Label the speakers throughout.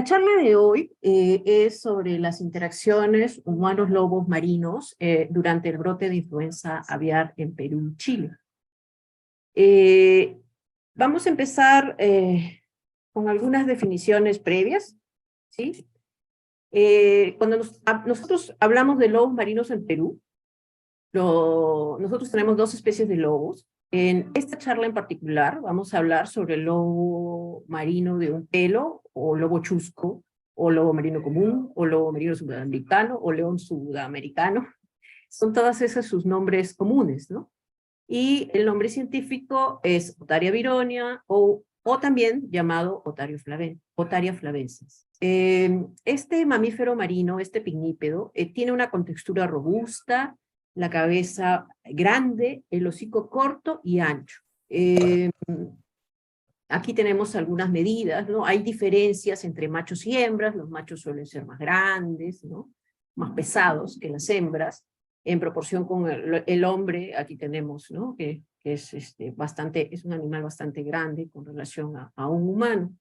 Speaker 1: charla de hoy es sobre las interacciones humanos-lobos marinos durante el brote de influenza aviar en Perú y Chile. Vamos a empezar con algunas definiciones previas, ¿sí? Cuando nosotros hablamos de lobos marinos en Perú, nosotros tenemos dos especies de lobos. En esta charla en particular vamos a hablar sobre el lobo marino de un pelo, o lobo chusco, o lobo marino común, o lobo marino sudamericano, o león sudamericano. Son todas esas sus nombres comunes, ¿no? Y el nombre científico es Otaria vironia, o también llamado Otaria flavensis. Este mamífero marino, este pinípedo, tiene una contextura robusta, la cabeza grande, el hocico corto y ancho. Aquí tenemos algunas medidas, ¿no? Hay diferencias entre machos y hembras. Los machos suelen ser más grandes, ¿no? Más pesados que las hembras. En proporción con el hombre, aquí tenemos, ¿no? Que es, es un animal bastante grande con relación a un humano.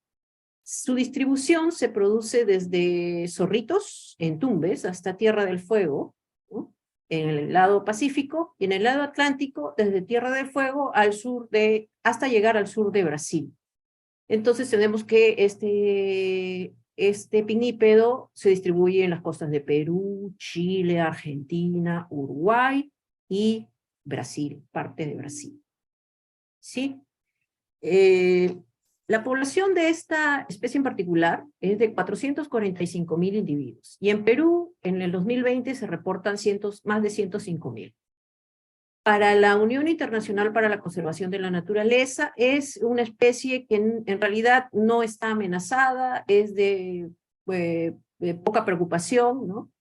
Speaker 1: Su distribución se produce desde zorritos en Tumbes hasta Tierra del Fuego, ¿no? En el lado Pacífico, y en el lado Atlántico, desde Tierra del Fuego al sur hasta llegar al sur de Brasil. Entonces tenemos que este pinípedo se distribuye en las costas de Perú, Chile, Argentina, Uruguay y Brasil, parte de Brasil. ¿Sí? La población de esta especie en particular es de 445.000 individuos, y en Perú, en el 2020, se reportan más de 105.000. Para la Unión Internacional para la Conservación de la Naturaleza, es una especie que en realidad no está amenazada, es de poca preocupación, ¿no?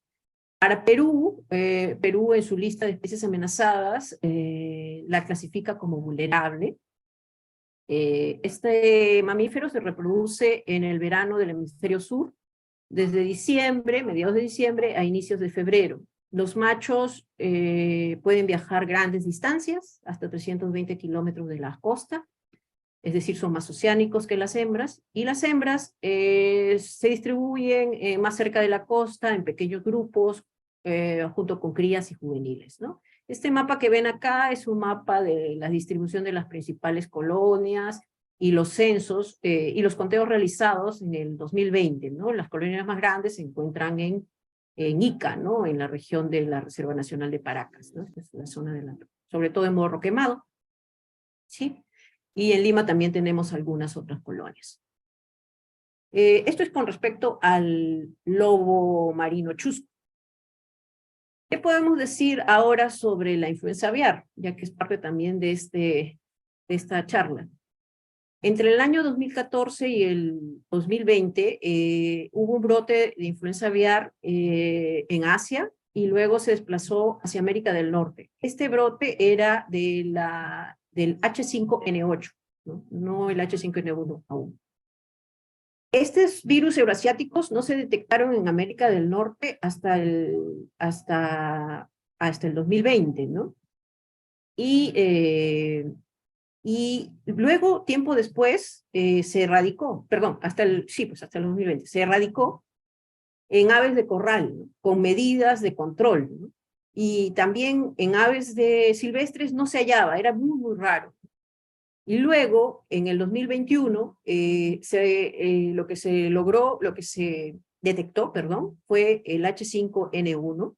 Speaker 1: Para Perú, Perú en su lista de especies amenazadas la clasifica como vulnerable. Este mamífero se reproduce en el verano del hemisferio sur, desde diciembre, mediados de diciembre, a inicios de febrero. Los machos pueden viajar grandes distancias, hasta 320 kilómetros de la costa, es decir, son más oceánicos que las hembras, y las hembras se distribuyen más cerca de la costa, en pequeños grupos, junto con crías y juveniles, ¿no? Este mapa que ven acá es un mapa de la distribución de las principales colonias y los censos y los conteos realizados en el 2020, ¿no? Las colonias más grandes se encuentran en Ica, ¿no? En la región de la Reserva Nacional de Paracas, ¿no? Esta es la zona sobre todo en Morro Quemado, ¿sí? Y en Lima también tenemos algunas otras colonias. Esto es con respecto al lobo marino chusco. ¿Qué podemos decir ahora sobre la influenza aviar? Ya que es parte también de esta charla. Entre el año 2014 y el 2020 hubo un brote de influenza aviar en Asia, y luego se desplazó hacia América del Norte. Este brote era del H5N8, no el H5N1 aún. Estos virus euroasiáticos no se detectaron en América del Norte hasta el 2020, ¿no? Y luego, tiempo después, se erradicó, perdón, hasta el 2020, se erradicó en aves de corral, ¿no? Con medidas de control, ¿no? Y también en aves silvestres no se hallaba, era muy, muy raro. Y luego, en el 2021, lo que se detectó, perdón, fue el H5N1,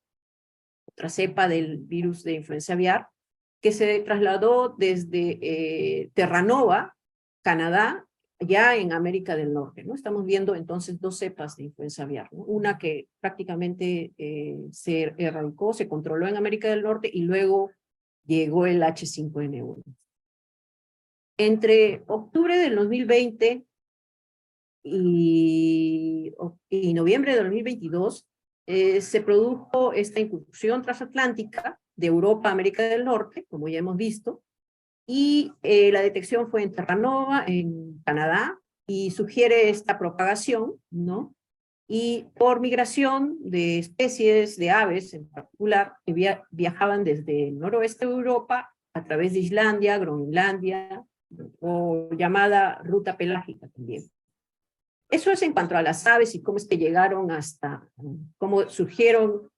Speaker 1: otra cepa del virus de influenza aviar, que se trasladó desde Terranova, Canadá, ya en América del Norte, ¿no? Estamos viendo entonces dos cepas de influenza aviar, ¿no? Una que prácticamente se erradicó, se controló en América del Norte, y luego llegó el H5N1. Entre octubre del 2020 y noviembre del 2022, se produjo esta incursión transatlántica de Europa a América del Norte, como ya hemos visto, y la detección fue en Terranova, en Canadá, y sugiere esta propagación, ¿no? Y por migración de especies de aves en particular, que viajaban desde el noroeste de Europa a través de Islandia, Groenlandia, o llamada ruta pelágica también. Eso es en cuanto a las aves y cómo es que llegaron hasta, cómo surgieron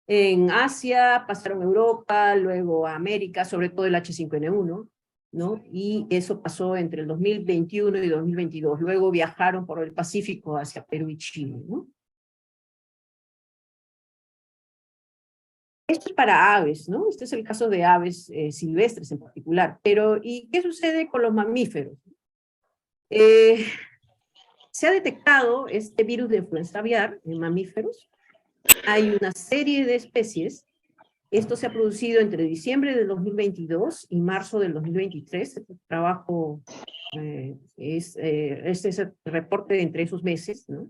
Speaker 1: en Asia, pasaron a Europa, luego a América, sobre todo el H5N1, ¿no? Y eso pasó entre el 2021 y 2022. Luego viajaron por el Pacífico hacia Perú y Chile, ¿no? Esto es para aves, ¿no? Este es el caso de aves silvestres en particular. Pero, ¿y qué sucede con los mamíferos? Eh, Se ha detectado este virus de influenza aviar en mamíferos. Hay una serie de especies. Esto se ha producido entre diciembre del 2022 y marzo del 2023. Este trabajo este es el reporte entre esos meses, ¿no?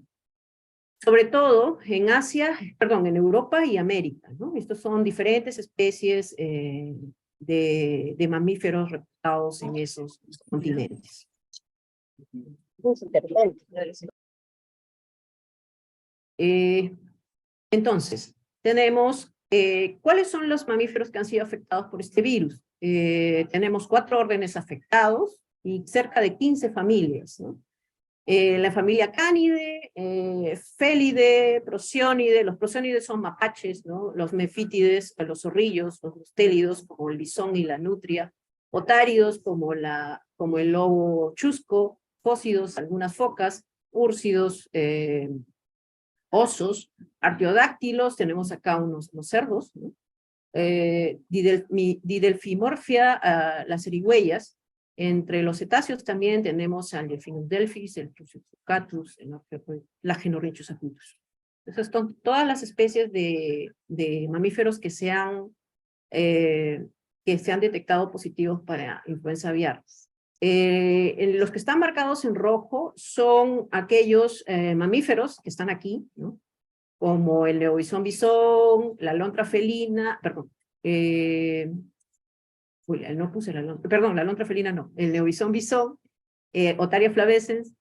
Speaker 1: Sobre todo en Asia, perdón, en Europa y América, ¿no? Estos son diferentes especies de mamíferos reportados en esos continentes. Es interesante. Entonces, tenemos, ¿cuáles son los mamíferos que han sido afectados por este virus? Tenemos 4 órdenes afectados y cerca de 15 familias, ¿no? La familia Cánidae, Felidae, Prosionidae. Los prosionides son mapaches, ¿no? Los mefítides, los zorrillos, los mustélidos, como el bisón y la nutria, otáridos, como el lobo chusco, fósidos, algunas focas, úrsidos, osos, artiodáctilos, tenemos acá unos cerdos, ¿no? Didelfimorfia, las zarigüeyas. Entre los cetáceos también tenemos al Delphinus delphis, el Trucicatus, la Genorhynchus acutus. Esas son todas las especies de mamíferos que se han detectado positivos para influenza aviar. Los que están marcados en rojo son aquellos mamíferos que están aquí, ¿no? Como el neobisón bisón, la alondra felina, perdón, no puse la alondra, perdón, la alondra felina no, el neobisón bisón, Otaria flavescens,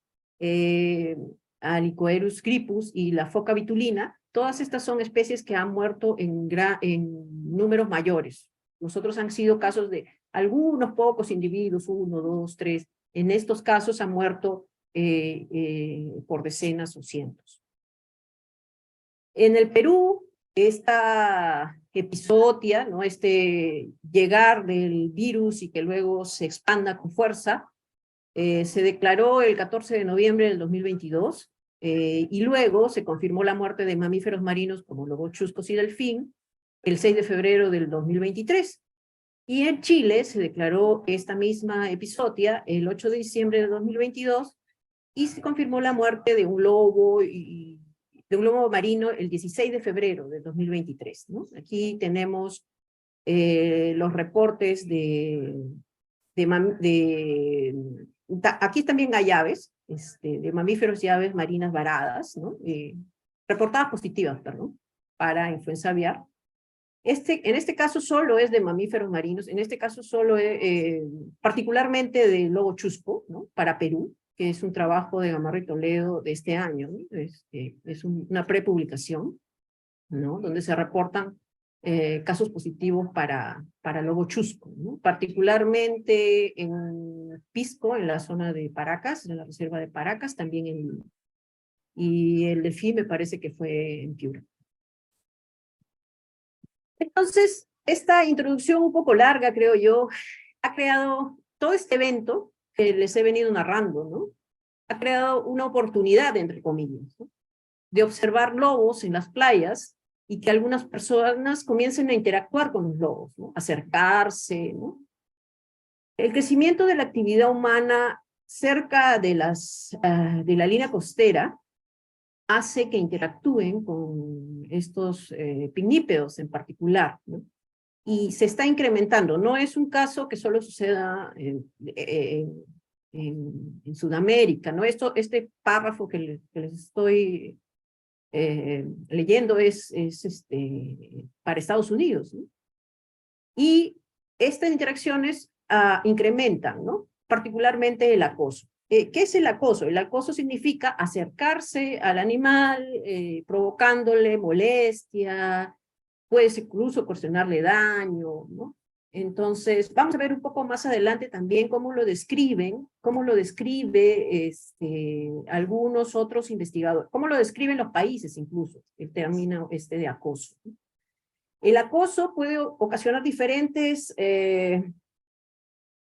Speaker 1: Alicoerus cripus y la foca vitulina. Todas estas son especies que han muerto en números mayores. Nosotros han sido casos de algunos pocos individuos, 1, 2, 3. En estos casos han muerto por decenas o cientos. En el Perú, esta epizotia, ¿no? Este llegar del virus y que luego se expanda con fuerza, se declaró el 14 de noviembre del 2022, y luego se confirmó la muerte de mamíferos marinos como lobo chuscos y delfín el 6 de febrero del 2023. Y en Chile se declaró esta misma epizotia el 8 de diciembre de 2022 y se confirmó la muerte de un lobo marino el 16 de febrero de 2023, ¿no? Aquí tenemos los reportes aquí también hay aves, de mamíferos y aves marinas varadas, ¿no? Reportadas positivas, perdón, para influenza aviar. En este caso solo es de mamíferos marinos, en este caso solo particularmente de lobo chusco, ¿no? Para Perú, que es un trabajo de Gamarra y Toledo de este año, ¿no? Es una prepublicación, ¿no? Donde se reportan casos positivos para lobo chusco, ¿no? Particularmente en Pisco, en la zona de Paracas, en la reserva de Paracas, también en Lima. Y el delfín me parece que fue en Piura. Entonces, esta introducción un poco larga, creo yo, ha creado todo este evento que les he venido narrando, ¿no? Ha creado una oportunidad, entre comillas, ¿no? De observar lobos en las playas y que algunas personas comiencen a interactuar con los lobos, ¿no? Acercarse, ¿no? El crecimiento de la actividad humana cerca de la línea costera hace que interactúen con estos pinípedos en particular, ¿no? Y se está incrementando. No es un caso que solo suceda en Sudamérica, ¿no? Este párrafo que les estoy leyendo es para Estados Unidos, ¿no? Y estas interacciones incrementan, ¿no? Particularmente el acoso. ¿Qué es el acoso? El acoso significa acercarse al animal, provocándole molestia, puede incluso ocasionarle daño, ¿no? Entonces, vamos a ver un poco más adelante también cómo lo describen, cómo lo describe algunos otros investigadores, cómo lo describen los países incluso, el término de acoso. El acoso puede ocasionar diferentes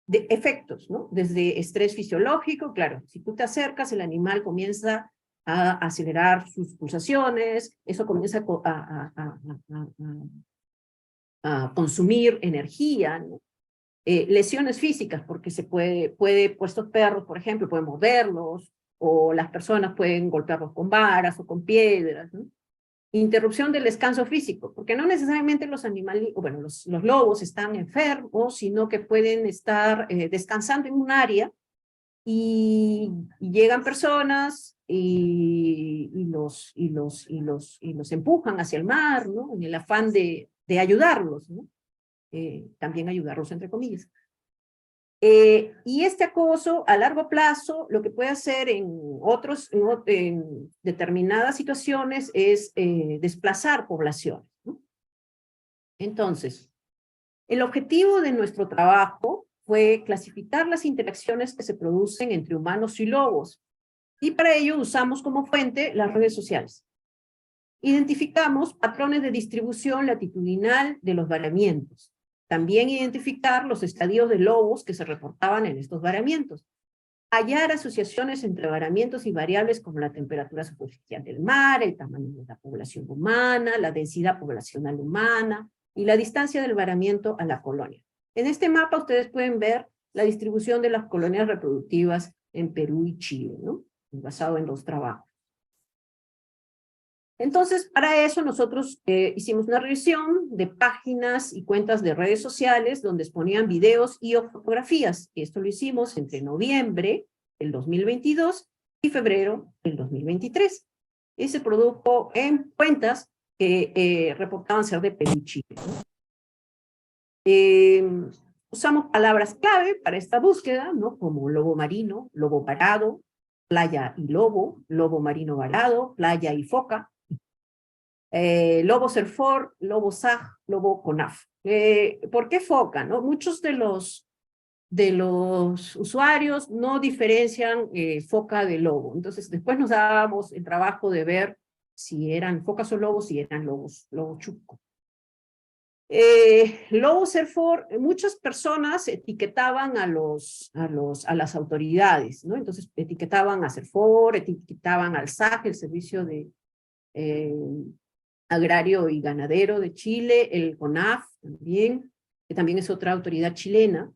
Speaker 1: efectos, ¿no? Desde estrés fisiológico, claro, si tú te acercas, el animal comienza a acelerar sus pulsaciones, eso comienza a consumir energía, ¿no? Lesiones físicas, porque pues estos perros, por ejemplo, pueden morderlos, o las personas pueden golpearlos con varas o con piedras, ¿no? Interrupción del descanso físico, porque no necesariamente los animales, bueno, los lobos están enfermos, sino que pueden estar descansando en un área y llegan personas y los empujan hacia el mar, ¿no? En el afán de ayudarlos, ¿no? También ayudarlos entre comillas. Y este acoso a largo plazo, lo que puede hacer en determinadas situaciones es desplazar poblaciones, ¿no? Entonces, el objetivo de nuestro trabajo fue clasificar las interacciones que se producen entre humanos y lobos, y para ello usamos como fuente las redes sociales. Identificamos patrones de distribución latitudinal de los varamientos. También identificar los estadios de lobos que se reportaban en estos varamientos. Hallar asociaciones entre varamientos y variables como la temperatura superficial del mar, el tamaño de la población humana, la densidad poblacional humana y la distancia del varamiento a la colonia. En este mapa ustedes pueden ver la distribución de las colonias reproductivas en Perú y Chile, ¿no? Basado en los trabajos. Entonces, para eso nosotros hicimos una revisión de páginas y cuentas de redes sociales donde exponían videos y o fotografías. Esto lo hicimos entre noviembre del 2022 y febrero del 2023. Y se produjo en cuentas que reportaban ser de Perú y Chile, ¿no? Usamos palabras clave para esta búsqueda, ¿no? Como lobo marino, lobo varado, playa y lobo marino varado, playa y foca. Lobo Serfor, Lobo Sag, Lobo Conaf. ¿Por qué foca? ¿No? Muchos de los usuarios no diferencian foca de lobo. Entonces, después nos dábamos el trabajo de ver si eran focas o lobos, si eran lobos chuco. Lobo Serfor, muchas personas etiquetaban a las autoridades, ¿no? Entonces, etiquetaban a Serfor, etiquetaban al SAG, el Servicio de Agrario y Ganadero de Chile, el CONAF también, que también es otra autoridad chilena.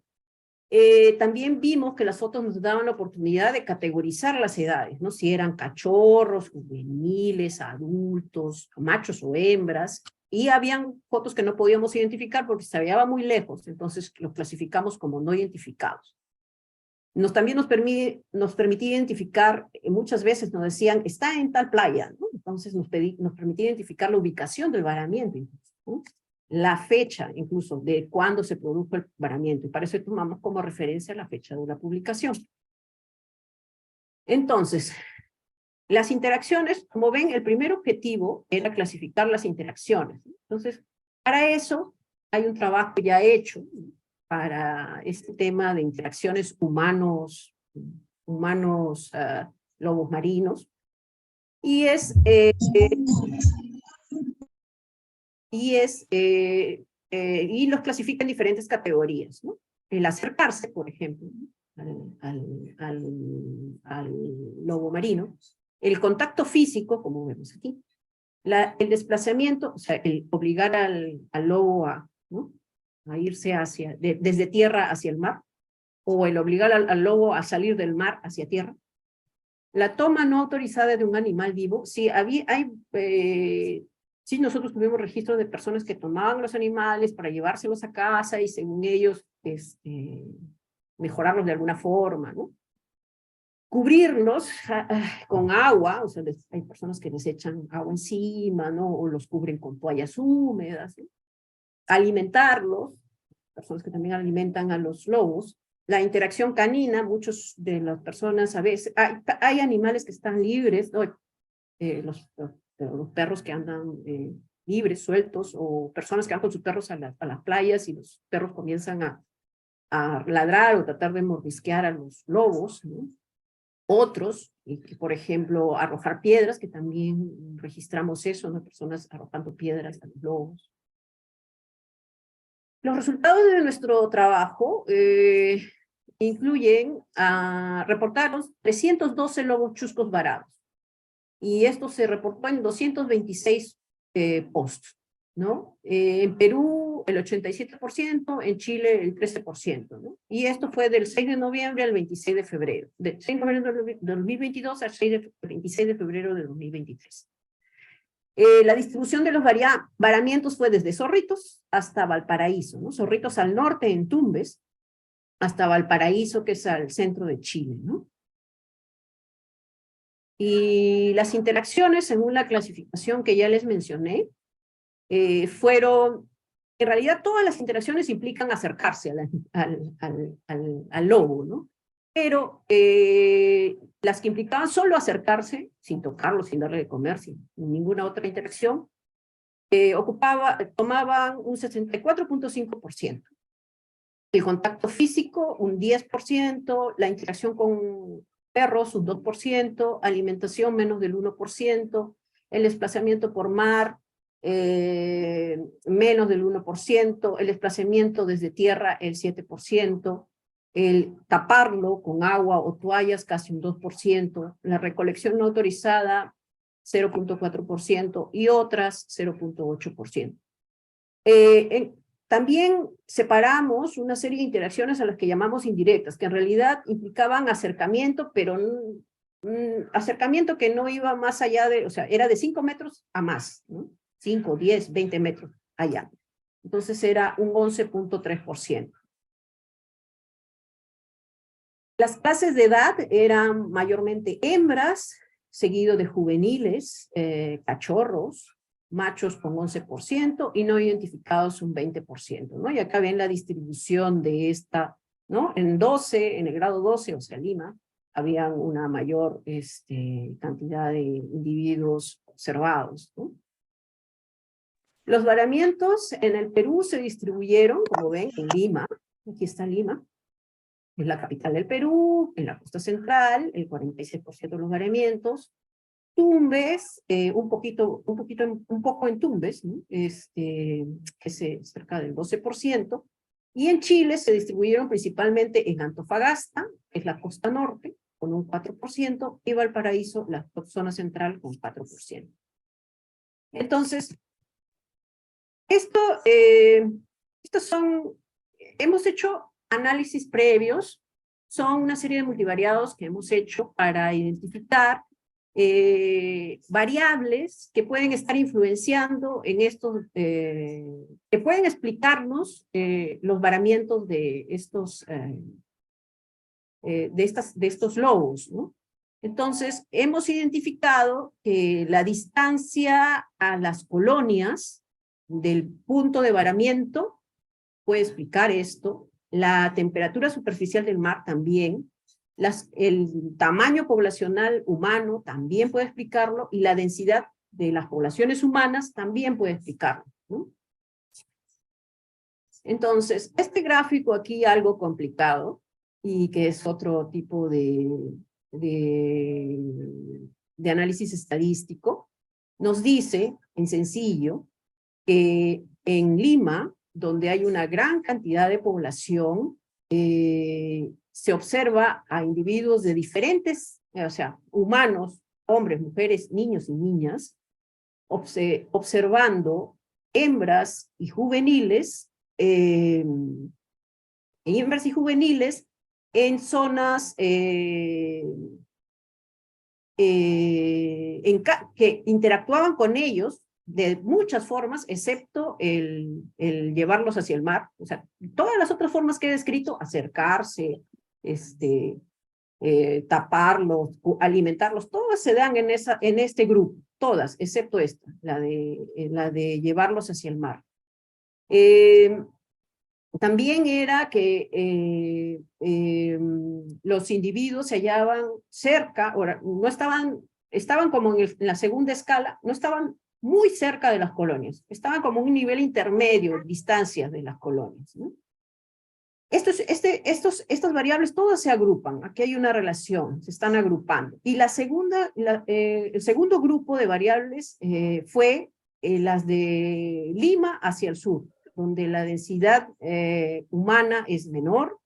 Speaker 1: También vimos que las fotos nos daban la oportunidad de categorizar las edades, ¿no? Si eran cachorros, juveniles, adultos, machos o hembras, y habían fotos que no podíamos identificar porque se veía muy lejos, entonces los clasificamos como no identificados. También nos permitía identificar, muchas veces nos decían, está en tal playa, ¿no? Entonces nos permitía identificar la ubicación del varamiento, ¿no? La fecha incluso de cuándo se produjo el varamiento, y para eso tomamos como referencia la fecha de la publicación. Entonces, las interacciones, como ven, el primer objetivo era clasificar las interacciones. Entonces, para eso hay un trabajo ya hecho, ¿no? Para este tema de interacciones lobos marinos, y los clasifica en diferentes categorías, ¿no? El acercarse, por ejemplo, ¿no? al lobo marino, el contacto físico, como vemos aquí, el desplazamiento, o sea, el obligar al lobo ¿no? A irse desde tierra hacia el mar, o el obligar al lobo a salir del mar hacia tierra. La toma no autorizada de un animal vivo, sí, sí, nosotros tuvimos registro de personas que tomaban los animales para llevárselos a casa y según ellos, mejorarlos de alguna forma, ¿no? Cubrirlos con agua, o sea, hay personas que les echan agua encima, ¿no? O los cubren con toallas húmedas, ¿no? Alimentarlos, personas que también alimentan a los lobos. La interacción canina, muchos de las personas a veces, hay animales que están libres, ¿no? Los perros que andan libres, sueltos, o personas que van con sus perros a las playas y los perros comienzan a ladrar o tratar de mordisquear a los lobos, ¿no? Otros, por ejemplo, arrojar piedras, que también registramos eso, ¿no? Personas arrojando piedras a los lobos. Los resultados de nuestro trabajo incluyen reportaron 312 lobos chuscos varados. Y esto se reportó en 226 posts, ¿no? En Perú el 87%, en Chile el 13%, ¿no? Y esto fue del 6 de noviembre al 26 de febrero, del 6 de noviembre de 2022 al 26 de febrero de 2023. La distribución de los varamientos fue desde Zorritos hasta Valparaíso, ¿no? Zorritos al norte en Tumbes, hasta Valparaíso, que es al centro de Chile, ¿no? Y las interacciones, según la clasificación que ya les mencioné, fueron, en realidad todas las interacciones implican acercarse al lobo, ¿no? Pero las que implicaban solo acercarse, sin tocarlo, sin darle de comer, sin ninguna otra interacción, tomaban un 64.5%. El contacto físico, un 10%, la interacción con perros, un 2%, alimentación, menos del 1%, el desplazamiento por mar, menos del 1%, el desplazamiento desde tierra, el 7%, el taparlo con agua o toallas, casi un 2%, la recolección no autorizada, 0.4%, y otras, 0.8%. También separamos una serie de interacciones a las que llamamos indirectas, que en realidad implicaban acercamiento, pero acercamiento que no iba más allá de, o sea, era de 5 metros a más, ¿no? 5, 10, 20 metros allá. Entonces era un 11.3%. Las clases de edad eran mayormente hembras, seguido de juveniles, cachorros, machos con 11% y no identificados un 20%, ¿no? Y acá ven la distribución de esta, ¿no? En el grado 12, o sea, Lima, había una mayor cantidad de individuos observados, ¿no? Los varamientos en el Perú se distribuyeron, como ven, en Lima. Aquí está Lima, es la capital del Perú, en la costa central, el 46% de los varamientos. Tumbes, un poco en Tumbes, ¿no? Que es cerca del 12%, y en Chile se distribuyeron principalmente en Antofagasta, que es la costa norte, con un 4%, y Valparaíso, la zona central, con 4%. Entonces, hemos hecho análisis previos, son una serie de multivariados que hemos hecho para identificar variables que pueden estar influenciando en estos, que pueden explicarnos los varamientos de estos lobos, ¿no? Entonces, hemos identificado que la distancia a las colonias del punto de varamiento puede explicar esto, la temperatura superficial del mar también, el tamaño poblacional humano también puede explicarlo, y la densidad de las poblaciones humanas también puede explicarlo, ¿no? Entonces, este gráfico aquí algo complicado, y que es otro tipo de análisis estadístico, nos dice, en sencillo, que en Lima, donde hay una gran cantidad de población, se observa a individuos de diferentes, o sea, humanos, hombres, mujeres, niños y niñas, observando hembras y juveniles, en zonas que interactuaban con ellos de muchas formas, excepto el llevarlos hacia el mar. O sea, todas las otras formas que he descrito, acercarse, taparlos, alimentarlos, todas se dan en este grupo, todas, excepto esta, la de llevarlos hacia el mar. También era que los individuos se hallaban cerca, no estaban como en la segunda escala, no estaban muy cerca de las colonias. Estaban como un nivel intermedio, distancias de las colonias, ¿no? Estas variables todas se agrupan. Aquí hay una relación, se están agrupando. Y el segundo grupo de variables fue las de Lima hacia el sur, donde la densidad humana es menor,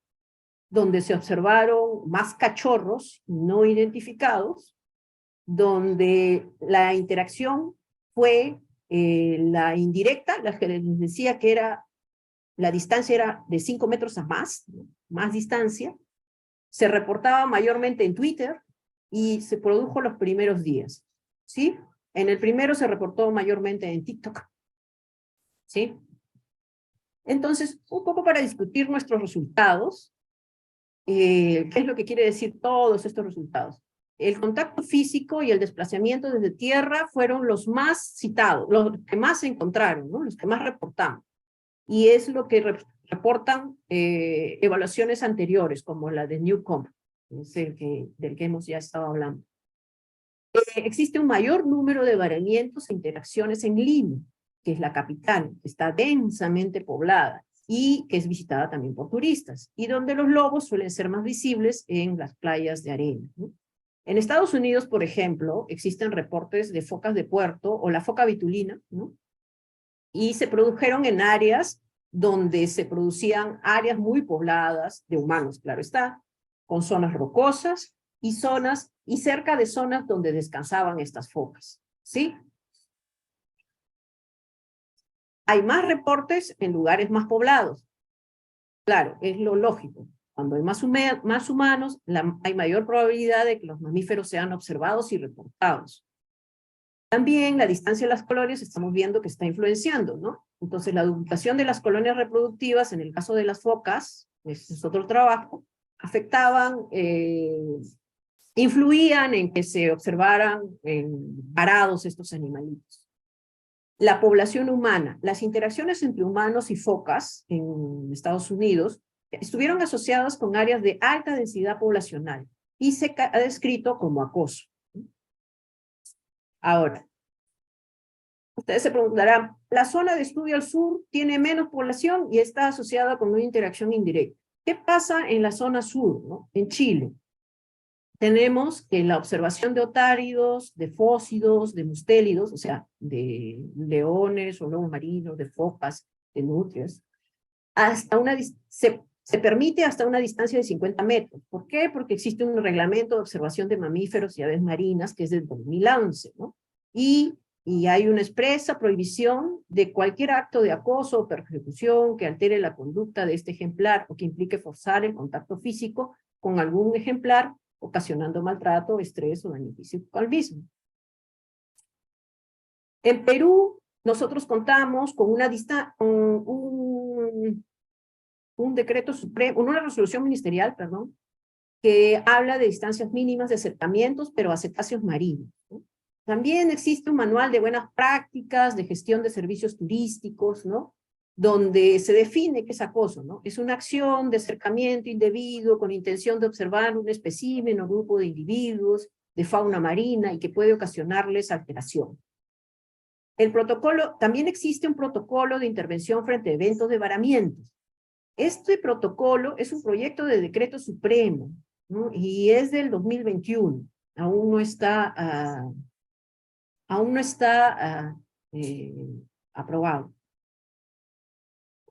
Speaker 1: donde se observaron más cachorros no identificados, donde la interacción fue la indirecta, la que les decía que la distancia era de 5 metros a más, ¿no? Más distancia, se reportaba mayormente en Twitter y se produjo los primeros días, ¿sí? En el primero se reportó mayormente en TikTok, ¿sí? Entonces, un poco para discutir nuestros resultados, ¿qué es lo que quiere decir todos estos resultados? El contacto físico y el desplazamiento desde tierra fueron los más citados, los que más se encontraron, ¿no? Los que más reportamos. Y es lo que reportan evaluaciones anteriores, como la de Newcomb, del que hemos ya estado hablando. Existe un mayor número de varamientos e interacciones en Lima, que es la capital, que está densamente poblada y que es visitada también por turistas, y donde los lobos suelen ser más visibles en las playas de arena, ¿no? En Estados Unidos, por ejemplo, existen reportes de focas de puerto o la foca vitulina, ¿no? Y se produjeron en áreas donde se producían áreas muy pobladas de humanos, claro está, con zonas rocosas y cerca de zonas donde descansaban estas focas, ¿sí? Hay más reportes en lugares más poblados. Claro, es lo lógico. Cuando hay más humanos, hay mayor probabilidad de que los mamíferos sean observados y reportados. También la distancia de las colonias estamos viendo que está influenciando, ¿no? Entonces la ubicación de las colonias reproductivas, en el caso de las focas, pues es otro trabajo, influían en que se observaran varados estos animalitos. La población humana, las interacciones entre humanos y focas en Estados Unidos estuvieron asociadas con áreas de alta densidad poblacional y se ha descrito como acoso. Ahora, ustedes se preguntarán, la zona de estudio al sur tiene menos población y está asociada con una interacción indirecta. ¿Qué pasa en la zona sur, ¿no? En Chile? Tenemos que la observación de otáridos, de fósidos, de mustélidos, o sea, de leones o lobos marinos, de focas, de nutrias, se permite hasta una distancia de 50 metros. ¿Por qué? Porque existe un reglamento de observación de mamíferos y aves marinas que es del 2011, ¿no? Y hay una expresa prohibición de cualquier acto de acoso o persecución que altere la conducta de este ejemplar o que implique forzar el contacto físico con algún ejemplar, ocasionando maltrato, estrés o daño físico al mismo. En Perú, nosotros contamos con un decreto supremo, una resolución ministerial, perdón, que habla de distancias mínimas de acercamientos, pero a cetáceos marinos, ¿no? También existe un manual de buenas prácticas de gestión de servicios turísticos, ¿no? Donde se define qué es acoso, ¿no? Es una acción de acercamiento indebido con intención de observar un espécimen o grupo de individuos de fauna marina y que puede ocasionarles alteración. También existe un protocolo de intervención frente a eventos de varamientos. Este protocolo es un proyecto de decreto supremo, ¿no? Y es del 2021. Aún no está aprobado.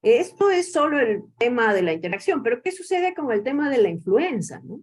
Speaker 1: Esto es solo el tema de la interacción, pero ¿qué sucede con el tema de la influenza, ¿no?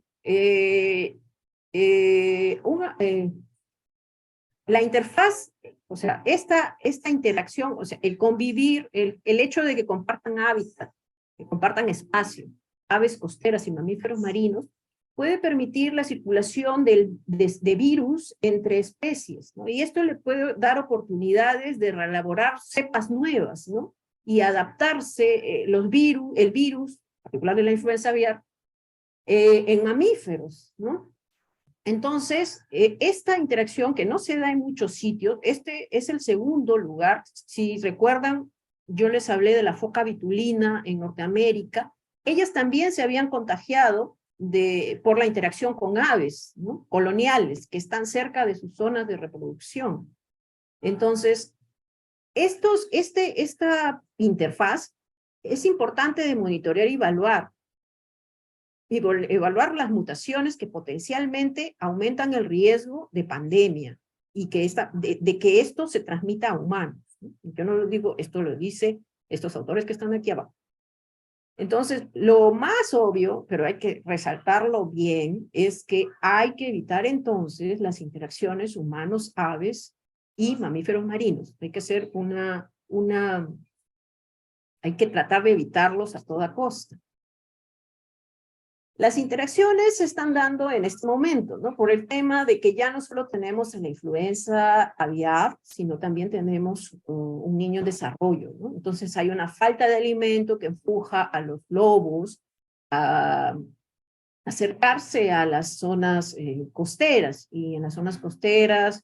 Speaker 1: La interfaz, o sea, esta interacción, o sea, el convivir, el hecho de que compartan hábitat, que compartan espacio, aves costeras y mamíferos marinos, puede permitir la circulación de virus entre especies, ¿no? Y esto le puede dar oportunidades de reelaborar cepas nuevas, ¿no? Y adaptarse el virus, en particular de la influenza aviar, en mamíferos, ¿no? Entonces, esta interacción que no se da en muchos sitios, este es el segundo lugar. Si recuerdan, yo les hablé de la foca vitulina en Norteamérica. Ellas también se habían contagiado por la interacción con aves, ¿no? Coloniales que están cerca de sus zonas de reproducción. Entonces, esta interfaz es importante de monitorear y evaluar las mutaciones que potencialmente aumentan el riesgo de pandemia y que de que esto se transmita a humanos, ¿no? Yo no lo digo, esto lo dicen estos autores que están aquí abajo. Entonces, lo más obvio, pero hay que resaltarlo bien, es que hay que evitar entonces las interacciones humanos-aves y mamíferos marinos. Hay que hacer hay que tratar de evitarlos a toda costa. Las interacciones se están dando en este momento, ¿no? Por el tema de que ya no solo tenemos la influenza aviar, sino también tenemos un niño en desarrollo, ¿no? Entonces hay una falta de alimento que empuja a los lobos a acercarse a las zonas costeras, y en las zonas costeras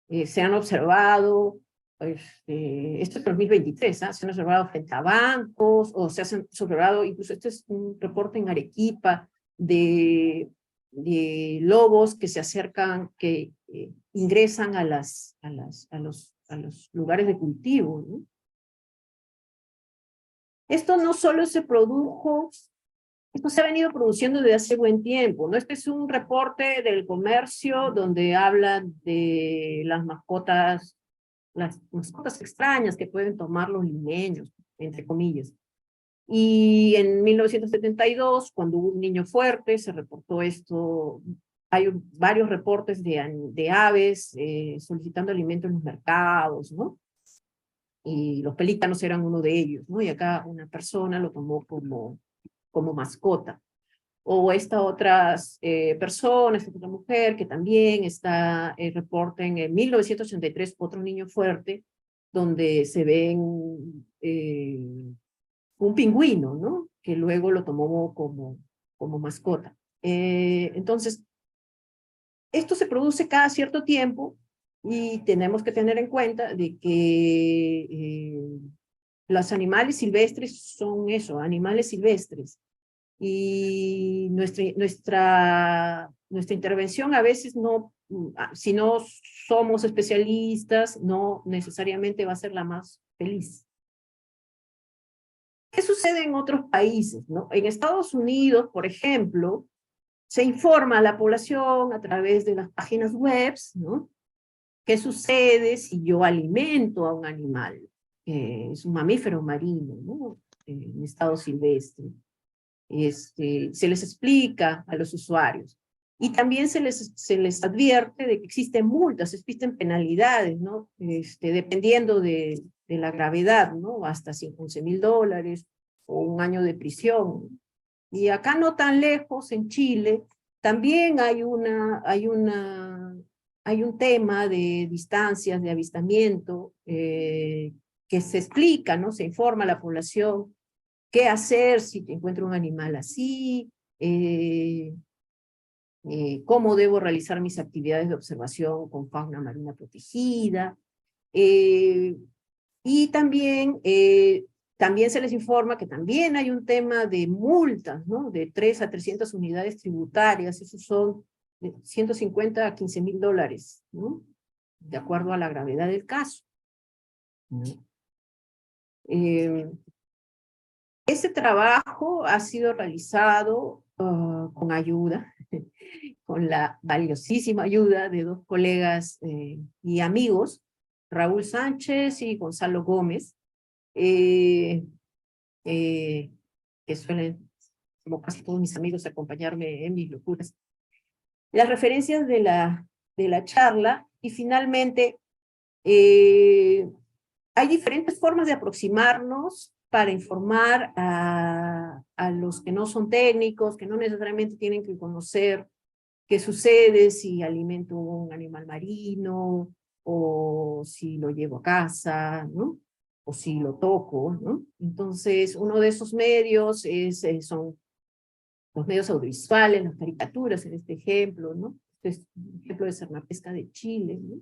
Speaker 1: se han observado, esto es 2023, ¿eh? Se han observado frente a bancos, o se han observado, incluso este es un reporte en Arequipa, de lobos que se acercan, que ingresan a los lugares de cultivo, ¿no? Esto no solo se produjo, esto se ha venido produciendo desde hace buen tiempo, ¿no? Este es un reporte del comercio donde hablan de las mascotas extrañas que pueden tomar los limeños, entre comillas. Y en 1972, cuando hubo un niño fuerte, se reportó esto. Hay varios reportes de aves solicitando alimento en los mercados, ¿no? Y los pelícanos eran uno de ellos, ¿no? Y acá una persona lo tomó como mascota. O esta otras personas, esta otra mujer que también está, reporta en 1983 otro niño fuerte, donde se ven un pingüino, ¿no? Que luego lo tomó como mascota. Entonces, esto se produce cada cierto tiempo y tenemos que tener en cuenta de que los animales silvestres son eso, animales silvestres. Y nuestra intervención a veces no, si no somos especialistas, no necesariamente va a ser la más feliz. ¿Qué sucede en otros países, no? En Estados Unidos, por ejemplo, se informa a la población a través de las páginas web, ¿no? ¿Qué sucede si yo alimento a un animal? Es un mamífero marino, ¿no? En estado silvestre. Se les explica a los usuarios. Y también se les advierte de que existen multas, existen penalidades, ¿no? Dependiendo de la gravedad, ¿no? Hasta $11,000 o un año de prisión. Y acá no tan lejos, en Chile, también hay un tema de distancias de avistamiento que se explica, ¿no? Se informa a la población qué hacer si te encuentro un animal así, cómo debo realizar mis actividades de observación con fauna marina protegida, y también se les informa que también hay un tema de multas, ¿no? De 3 a 300 unidades tributarias, esos son de 150 a $15,000, ¿no? De acuerdo a la gravedad del caso, ¿no? Este trabajo ha sido realizado con ayuda, con la valiosísima ayuda de dos colegas y amigos, Raúl Sánchez y Gonzalo Gómez, que suelen, como casi todos mis amigos, acompañarme en mis locuras. Las referencias de la charla, y finalmente hay diferentes formas de aproximarnos para informar a los que no son técnicos, que no necesariamente tienen que conocer qué sucede si alimento un animal marino, o si lo llevo a casa, ¿no? O si lo toco, ¿no? Entonces, uno de esos medios son los medios audiovisuales, las caricaturas en este ejemplo, ¿no? Este es un ejemplo de Cernapesca de Chile, ¿no?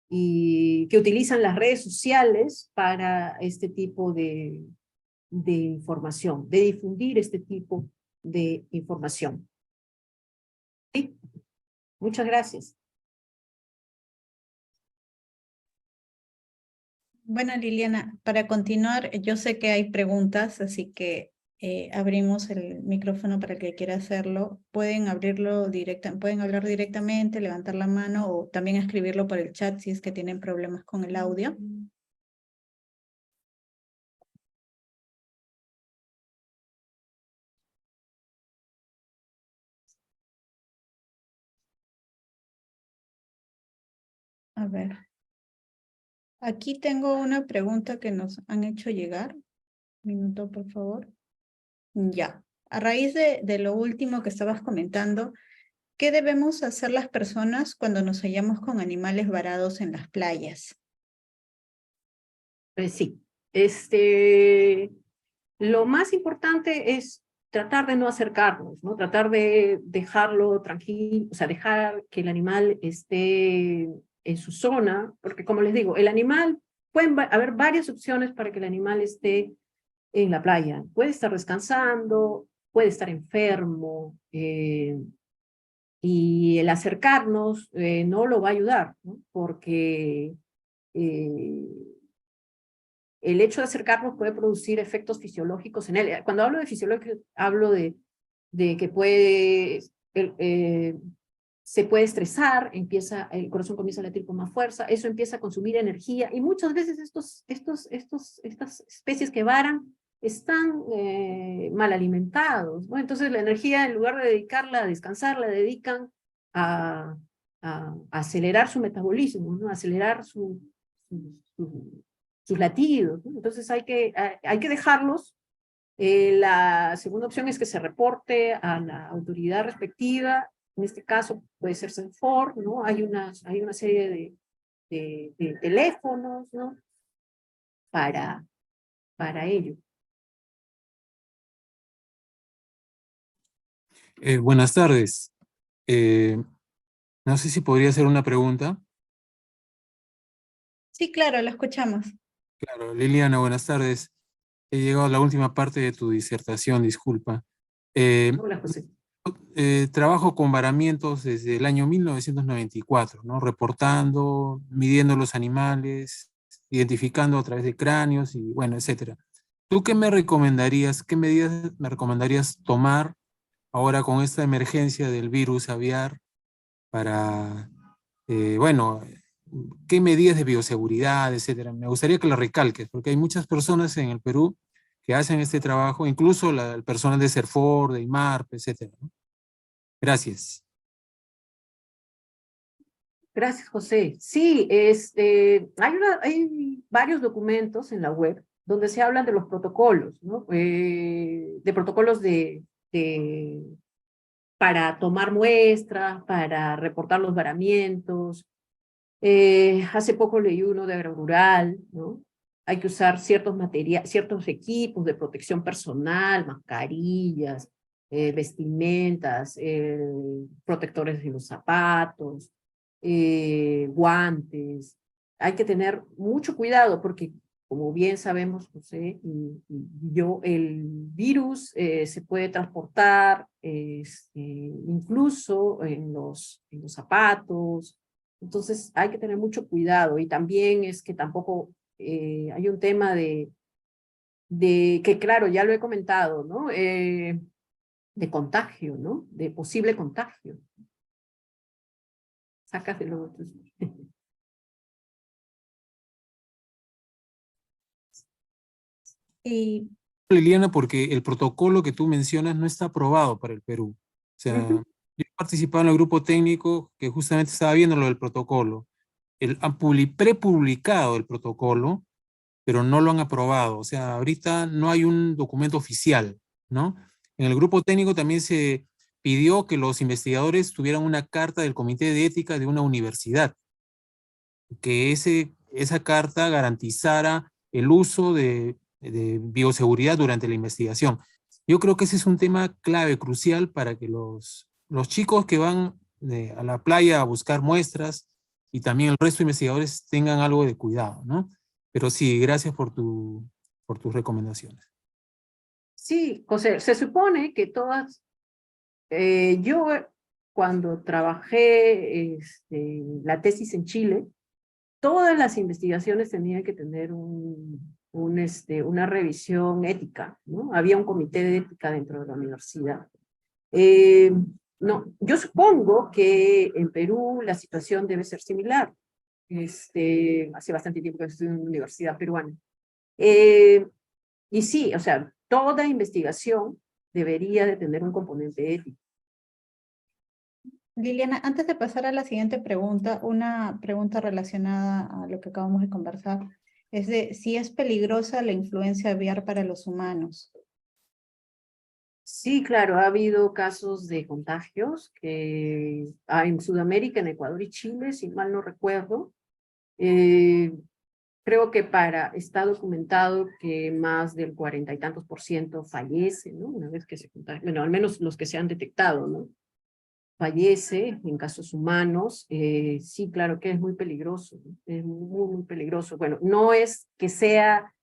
Speaker 1: Y que utilizan las redes sociales para este tipo de información, de difundir este tipo de información. ¿Sí? Muchas gracias.
Speaker 2: Bueno, Liliana, para continuar, yo sé que hay preguntas, así que abrimos el micrófono para el que quiera hacerlo. Pueden pueden hablar directamente, levantar la mano o también escribirlo por el chat si es que tienen problemas con el audio. A ver, aquí tengo una pregunta que nos han hecho llegar. Un minuto, por favor. Ya. A raíz de lo último que estabas comentando, ¿qué debemos hacer las personas cuando nos hallamos con animales varados en las playas?
Speaker 1: Sí, lo más importante es tratar de no acercarnos, ¿no? Tratar de dejarlo tranquilo, o sea, dejar que el animal esté en su zona, porque como les digo, el animal, pueden haber varias opciones para que el animal esté en la playa. Puede estar descansando, puede estar enfermo, y el acercarnos no lo va a ayudar, ¿no? Porque eh, el hecho de acercarnos puede producir efectos fisiológicos en él. Cuando hablo de fisiológico, hablo de que se puede estresar, el corazón comienza a latir con más fuerza, eso empieza a consumir energía, y muchas veces estas especies que varan están mal alimentados, ¿no? Entonces la energía, en lugar de dedicarla a descansar, la dedican a, a acelerar su metabolismo, ¿no? A acelerar sus latidos, ¿no? Entonces hay que dejarlos. La segunda opción es que se reporte a la autoridad respectiva. En este caso puede ser Senfor, ¿no? Hay una serie de teléfonos, ¿no? Para, para ello.
Speaker 3: Buenas tardes. No sé si podría hacer una pregunta.
Speaker 2: Sí, claro, lo escuchamos.
Speaker 3: Claro, Liliana, buenas tardes. He llegado a la última parte de tu disertación, disculpa. Eh,
Speaker 1: Hola, José.
Speaker 3: Trabajo con varamientos desde el año 1994, ¿no? Reportando, midiendo los animales, identificando a través de cráneos y bueno, etcétera. ¿Tú qué me recomendarías, qué medidas me recomendarías tomar ahora con esta emergencia del virus aviar para, bueno, qué medidas de bioseguridad, etcétera? Me gustaría que lo recalques, porque hay muchas personas en el Perú que hacen este trabajo, incluso el personal de CERFOR, de IMARP, etcétera, ¿no? Gracias.
Speaker 1: Gracias, José. Sí, hay varios documentos en la web donde se hablan de los protocolos, ¿no? De protocolos de para tomar muestras, para reportar los varamientos. Hace poco leí uno de agrorural, ¿no? Hay que usar ciertos equipos de protección personal, mascarillas, vestimentas, protectores de los zapatos, guantes. Hay que tener mucho cuidado porque, como bien sabemos, José y yo, el virus se puede transportar incluso en los zapatos. Entonces hay que tener mucho cuidado, y también es que tampoco hay un tema de que, claro, ya lo he comentado, ¿no? De contagio, ¿no? De posible contagio. Sácaselo.
Speaker 2: Y
Speaker 3: Liliana, porque el protocolo que tú mencionas no está aprobado para el Perú. O sea,
Speaker 1: Ujú.
Speaker 3: yo he participado en el grupo técnico que justamente estaba viendo lo del protocolo. Han prepublicado el protocolo, pero no lo han aprobado. O sea, ahorita no hay un documento oficial, ¿no? En el grupo técnico también se pidió que los investigadores tuvieran una carta del Comité de Ética de una universidad, que esa carta garantizara el uso de bioseguridad durante la investigación. Yo creo que ese es un tema clave, crucial, para que los chicos que van a la playa a buscar muestras y también el resto de investigadores tengan algo de cuidado, ¿no? Pero sí, gracias por tus recomendaciones.
Speaker 1: Sí, José, se supone que yo cuando trabajé la tesis en Chile, todas las investigaciones tenían que tener una revisión ética, ¿no? Había un comité de ética dentro de la universidad. No, yo supongo que en Perú la situación debe ser similar. Hace bastante tiempo que estoy en una universidad peruana. Y sí, o sea, toda investigación debería de tener un componente ético.
Speaker 2: Liliana, antes de pasar a la siguiente pregunta, una pregunta relacionada a lo que acabamos de conversar, es de si es peligrosa la influencia aviar para los humanos.
Speaker 1: Sí, claro, ha habido casos de contagios que hay en Sudamérica, en Ecuador y Chile, si mal no recuerdo. Creo que está documentado que más del 40 y tantos % fallece, ¿no? Una vez que se contagia, bueno, al menos los que se han detectado, ¿no? Fallece en casos humanos. Sí, claro que es muy peligroso, ¿no? Es muy, muy peligroso. Bueno, no es que sea...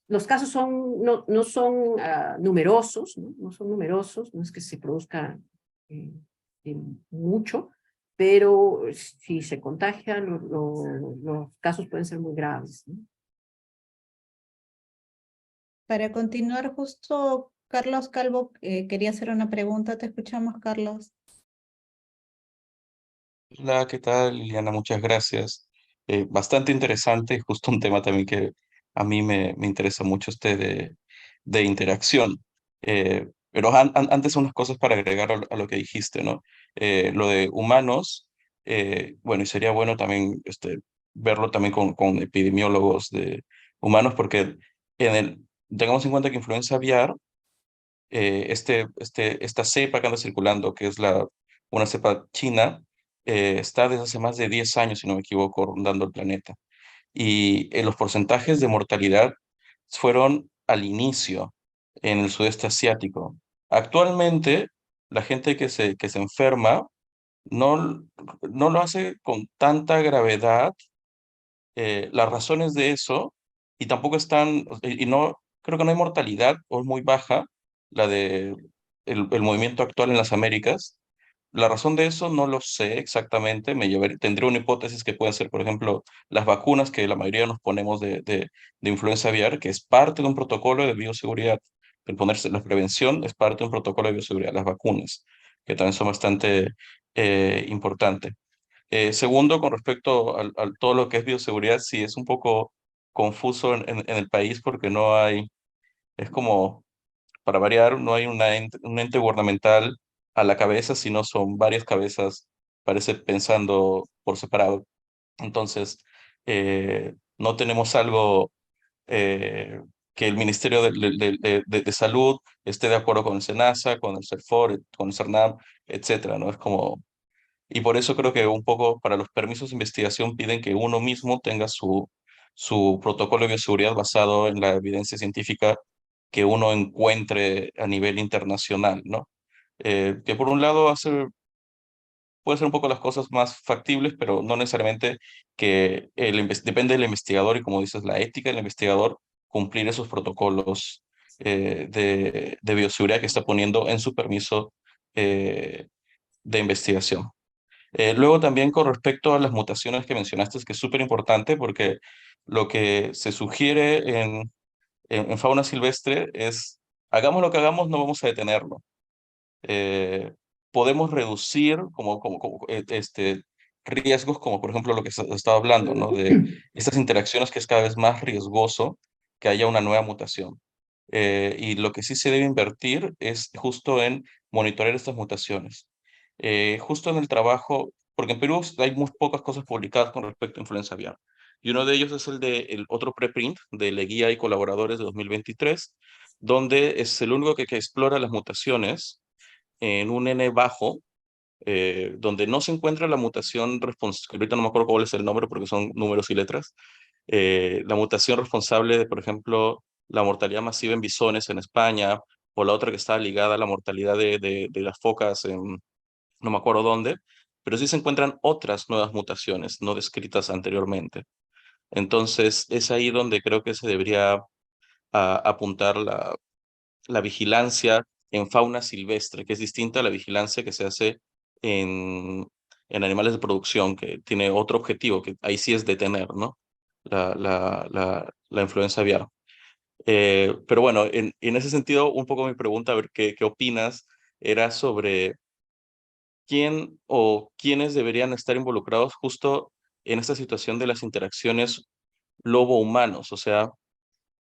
Speaker 1: los casos no son numerosos, ¿no? No son numerosos, no es que se produzca eh, mucho, pero si se contagia, los casos pueden ser muy graves, ¿no?
Speaker 2: Para continuar, justo Carlos Calvo quería hacer una pregunta. Te escuchamos, Carlos.
Speaker 4: Hola, ¿qué tal, Liliana? Muchas gracias. Bastante interesante y justo un tema también que a mí me interesa mucho de interacción. Pero antes unas cosas para agregar a lo que dijiste, ¿no? Lo de humanos, bueno, y sería bueno también verlo también con epidemiólogos de humanos, porque tengamos en cuenta que influenza aviar, esta cepa que anda circulando, que es una cepa china, está desde hace más de 10 años, si no me equivoco, rondando el planeta. Y los porcentajes de mortalidad fueron al inicio en el sudeste asiático. Actualmente, la gente que se enferma no, no lo hace con tanta gravedad. Las razones de eso, y tampoco están, y no, creo que no hay mortalidad, o es muy baja, la de el movimiento actual en las Américas. La razón de eso no lo sé exactamente, tendría una hipótesis que pueden ser, por ejemplo, las vacunas que la mayoría nos ponemos de influenza aviar, que es parte de un protocolo de bioseguridad. El ponerse la prevención es parte de un protocolo de bioseguridad, las vacunas, que también son bastante importantes. Segundo, con respecto a todo lo que es bioseguridad, sí es un poco confuso en el país porque no hay, es como, para variar, no hay un ente gubernamental a la cabeza, sino son varias cabezas, parece, pensando por separado. Entonces, no tenemos algo eh, que el Ministerio de Salud esté de acuerdo con el SENASA, con el CERFOR, con el CERNAM, etcétera, ¿no? Es como y por eso creo que un poco para los permisos de investigación piden que uno mismo tenga su protocolo de bioseguridad basado en la evidencia científica que uno encuentre a nivel internacional, ¿no? Que por un lado puede ser un poco las cosas más factibles, pero no necesariamente que depende del investigador y como dices, la ética del investigador cumplir esos protocolos de bioseguridad que está poniendo en su permiso de investigación. Luego también con respecto a las mutaciones que mencionaste, es que es súper importante porque lo que se sugiere en fauna silvestre es, hagamos lo que hagamos, no vamos a detenerlo. Eh, Podemos reducir riesgos como por ejemplo lo que se estaba hablando, ¿no? De estas interacciones que es cada vez más riesgoso que haya una nueva mutación. Y lo que sí se debe invertir es justo en monitorear estas mutaciones. Justo en el trabajo, porque en Perú hay muy pocas cosas publicadas con respecto a influenza aviar. Y uno de ellos es el otro preprint de Leguía y colaboradores de 2023, donde es el único que explora las mutaciones en un N bajo, donde no se encuentra la mutación responsable, ahorita no me acuerdo cuál es el nombre porque son números y letras, la mutación responsable de, por ejemplo, la mortalidad masiva en bisones en España, o la otra que está ligada a la mortalidad de las focas en no me acuerdo dónde, pero sí se encuentran otras nuevas mutaciones no descritas anteriormente. Entonces, es ahí donde creo que se debería apuntar la vigilancia en fauna silvestre, que es distinta a la vigilancia que se hace en, en animales de producción, que tiene otro objetivo, que ahí sí es detener, ¿no? La influenza aviar. Pero bueno, en ese sentido, un poco mi pregunta, a ver qué opinas, era sobre quién o quiénes deberían estar involucrados justo en esta situación de las interacciones lobo-humanos. O sea,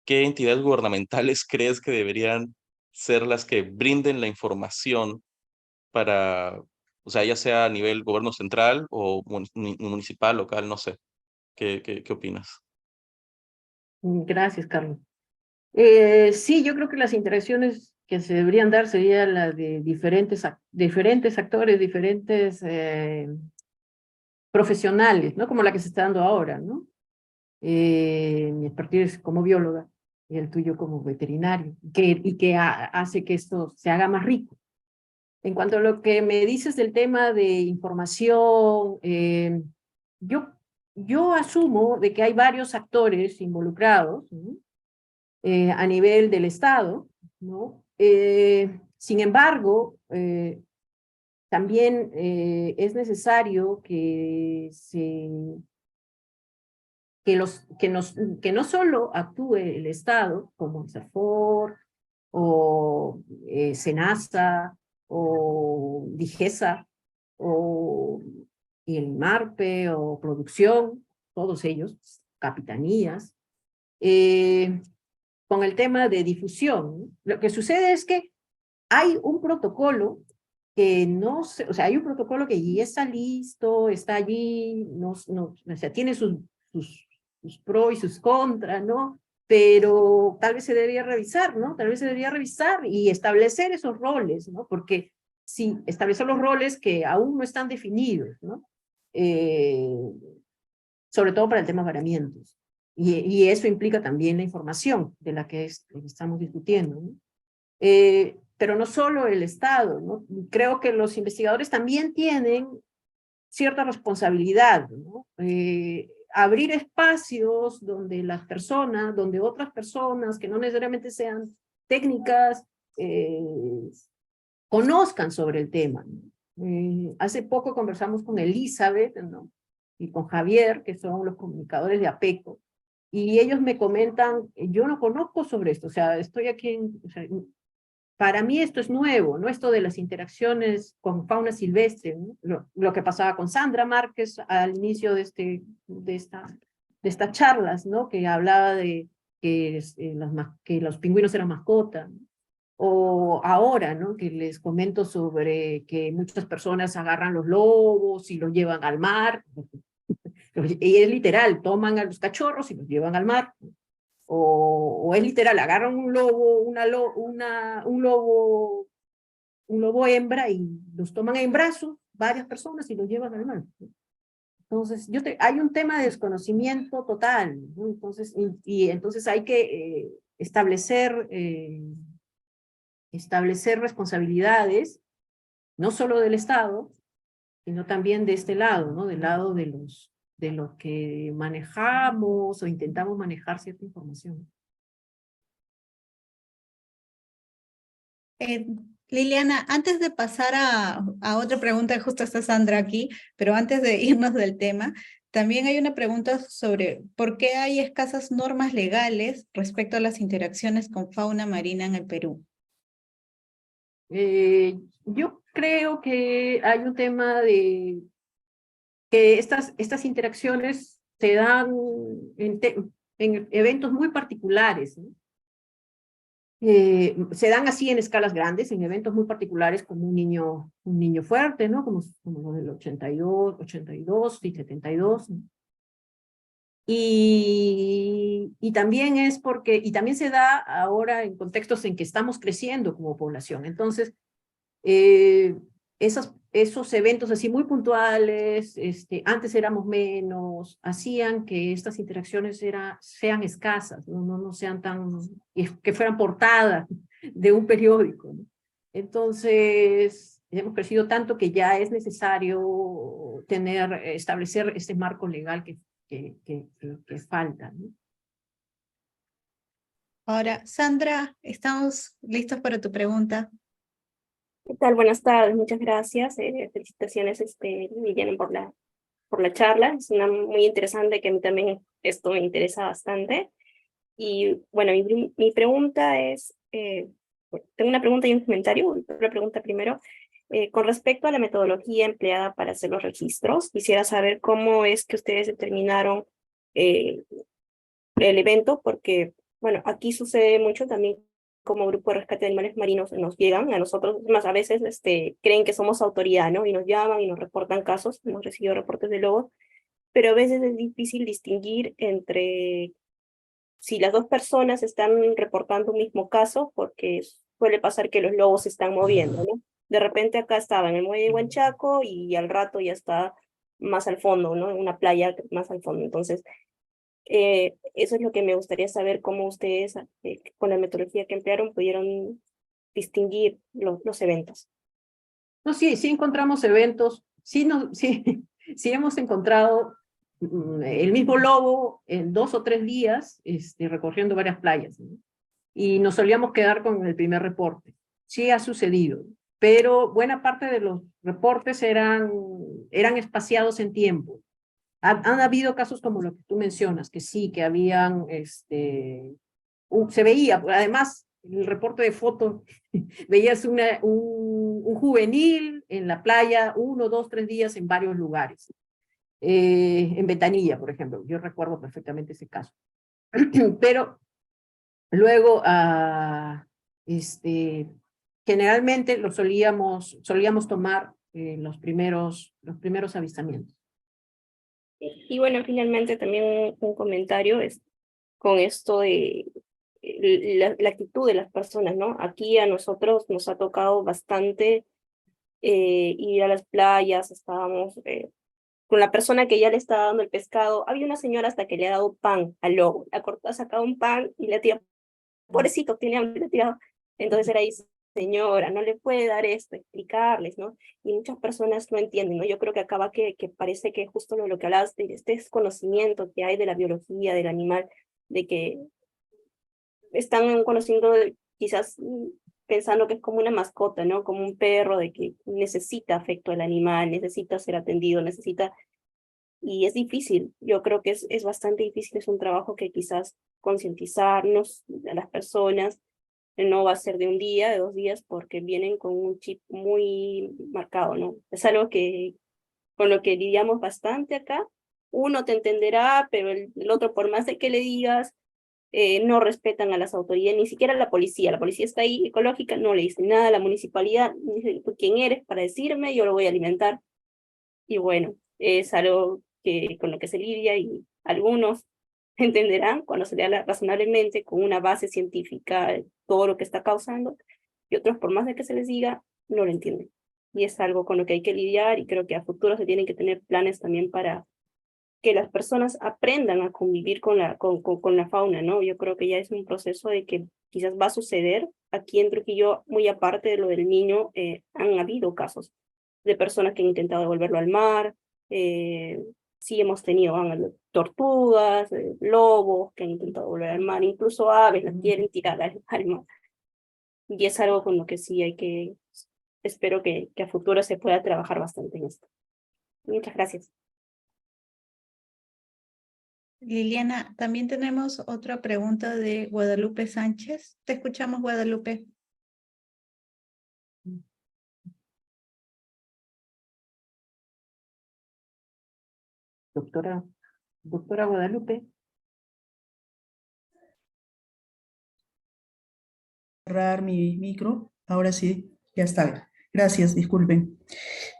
Speaker 4: ¿qué entidades gubernamentales crees que deberían ser las que brinden la información para, o sea, ya sea a nivel gobierno central o municipal, local, no sé? ¿Qué opinas?
Speaker 1: Gracias, Carlos. Sí, yo creo que las interacciones que se deberían dar serían las de diferentes actores, diferentes profesionales, ¿no? Como la que se está dando ahora, ¿no? Mi expertise es como bióloga y el tuyo como veterinario, y que hace que esto se haga más rico. En cuanto a lo que me dices del tema de información, yo asumo de que hay varios actores involucrados, ¿no? A nivel del Estado, ¿no? Sin embargo, también es necesario que no solo actúe el Estado, como el SAFOR, o SENASA, o DIGESA, o el MARPE, o Producción, todos ellos, capitanías, con el tema de difusión. Lo que sucede es que hay un protocolo que no se, o sea, hay un protocolo que ya está listo, está allí, o sea, tiene sus pros y sus contras, ¿no? Pero tal vez se debería revisar, ¿no? Tal vez se debería revisar y establecer esos roles, ¿no? Porque sí, establecer los roles que aún no están definidos, ¿no? Sobre todo para el tema de varamientos. Y eso implica también la información de la que estamos discutiendo, ¿no? Pero no solo el Estado, ¿no? Creo que los investigadores también tienen cierta responsabilidad, ¿no? Abrir espacios donde donde otras personas que no necesariamente sean técnicas, conozcan sobre el tema, ¿no? Hace poco conversamos con Elizabeth, ¿no? Y con Javier, que son los comunicadores de APECO, y ellos me comentan, yo no conozco sobre esto, o sea, estoy aquí o sea, para mí esto es nuevo, ¿no? Esto de las interacciones con fauna silvestre, ¿no? Lo que pasaba con Sandra Márquez al inicio de estas charlas, ¿no? Que hablaba de que los pingüinos eran mascotas, ¿no? O ahora, ¿no? Que les comento sobre que muchas personas agarran los lobos y los llevan al mar, y es literal, toman a los cachorros y los llevan al mar, ¿no? O es literal, agarran un lobo, un lobo hembra y los toman en brazos, varias personas, y los llevan al mar. Entonces, hay un tema de desconocimiento total, ¿no? Entonces, entonces hay que establecer responsabilidades, no solo del Estado, sino también de este lado, ¿no? Del lado de los que manejamos o intentamos manejar cierta información.
Speaker 2: Liliana, antes de pasar a otra pregunta, justo está Sandra aquí, pero antes de irnos del tema, también hay una pregunta sobre por qué hay escasas normas legales respecto a las interacciones con fauna marina en el Perú.
Speaker 1: Yo creo que hay un tema de que estas interacciones se dan en eventos muy particulares, ¿no? Se dan así en escalas grandes, en eventos muy particulares, como un niño fuerte, ¿no? Como lo del 82 y 72, ¿no? Y también también se da ahora en contextos en que estamos creciendo como población. Entonces, esos eventos así muy puntuales, antes éramos menos, hacían que estas interacciones sean escasas, no sean que fueran portadas de un periódico, ¿no? Entonces, hemos crecido tanto que ya es necesario establecer este marco legal que falta, ¿no?
Speaker 2: Ahora, Sandra, estamos listos para tu pregunta.
Speaker 5: ¿Qué tal? Buenas tardes, muchas gracias. Felicitaciones, Liliana, por la charla. Es una muy interesante, que a mí también esto me interesa bastante. Y bueno, mi pregunta es, tengo una pregunta y un comentario. La pregunta primero, con respecto a la metodología empleada para hacer los registros, quisiera saber cómo es que ustedes determinaron eh, el evento, porque, bueno, aquí sucede mucho también. Como grupo de rescate de animales marinos nos llegan a nosotros, más a veces creen que somos autoridad, ¿no? Y nos llaman y nos reportan casos, hemos recibido reportes de lobos, pero a veces es difícil distinguir entre si las dos personas están reportando un mismo caso, porque suele pasar que los lobos se están moviendo, ¿no? De repente acá estaba en el muelle de Huanchaco y al rato ya está más al fondo, ¿no? En una playa más al fondo. Entonces, eso es lo que me gustaría saber, cómo ustedes, con la metodología que emplearon, pudieron distinguir los eventos.
Speaker 1: No, sí, sí encontramos eventos, sí, no, sí, sí hemos encontrado el mismo lobo en 2 o 3 días recorriendo varias playas, ¿no? Y nos solíamos quedar con el primer reporte. Sí ha sucedido, pero buena parte de los reportes eran espaciados en tiempo. Han habido casos como lo que tú mencionas, que sí, que habían, se veía, además, el reporte de fotos, veías un juvenil en la playa 1, 2, 3 días en varios lugares. En Ventanilla, por ejemplo, yo recuerdo perfectamente ese caso. Pero luego, generalmente lo solíamos tomar los primeros avistamientos.
Speaker 5: Y bueno, finalmente también un comentario es con esto de la actitud de las personas, ¿no? Aquí a nosotros nos ha tocado bastante ir a las playas, estábamos con la persona que ya le estaba dando el pescado. Había una señora hasta que le ha dado pan al lobo, ha sacado un pan y le ha tirado, pobrecito, tiene hambre, le ha tirado. Entonces era ahí, señora, no le puede dar esto, explicarles, ¿no? Y muchas personas no entienden, ¿no? Yo creo que acaba que parece que justo lo que hablabas de este desconocimiento que hay de la biología del animal, de que están conociendo quizás pensando que es como una mascota, ¿no? Como un perro, de que necesita afecto el animal, necesita ser atendido, necesita... Y es difícil, yo creo que es bastante difícil, es un trabajo que quizás concientizarnos a las personas no va a ser de un día, de 2 días, porque vienen con un chip muy marcado, ¿no? Es algo que con lo que lidiamos bastante acá. Uno te entenderá, pero el otro, por más de que le digas, no respetan a las autoridades, ni siquiera a la policía está ahí, ecológica, no le dice nada a la municipalidad, dice, ¿tú quién eres para decirme? Yo lo voy a alimentar. Y bueno, es algo que, con lo que se lidia, y algunos entenderán cuando se le habla razonablemente, con una base científica, todo lo que está causando, y otros, por más de que se les diga, no lo entienden. Y es algo con lo que hay que lidiar, y creo que a futuro se tienen que tener planes también para que las personas aprendan a convivir con la fauna, ¿no? Yo creo que ya es un proceso de que quizás va a suceder. Aquí en Trujillo, muy aparte de lo del niño, han habido casos de personas que han intentado devolverlo al mar. Sí hemos tenido tortugas, lobos que han intentado volver al mar, incluso aves las quieren tirar al mar. Y es algo con lo que sí espero que a futuro se pueda trabajar bastante en esto. Muchas gracias.
Speaker 2: Liliana, también tenemos otra pregunta de Guadalupe Sánchez. Te escuchamos, Guadalupe.
Speaker 1: Doctora Guadalupe.
Speaker 6: Cerrar mi micro. Ahora sí, ya está bien. Gracias, disculpen.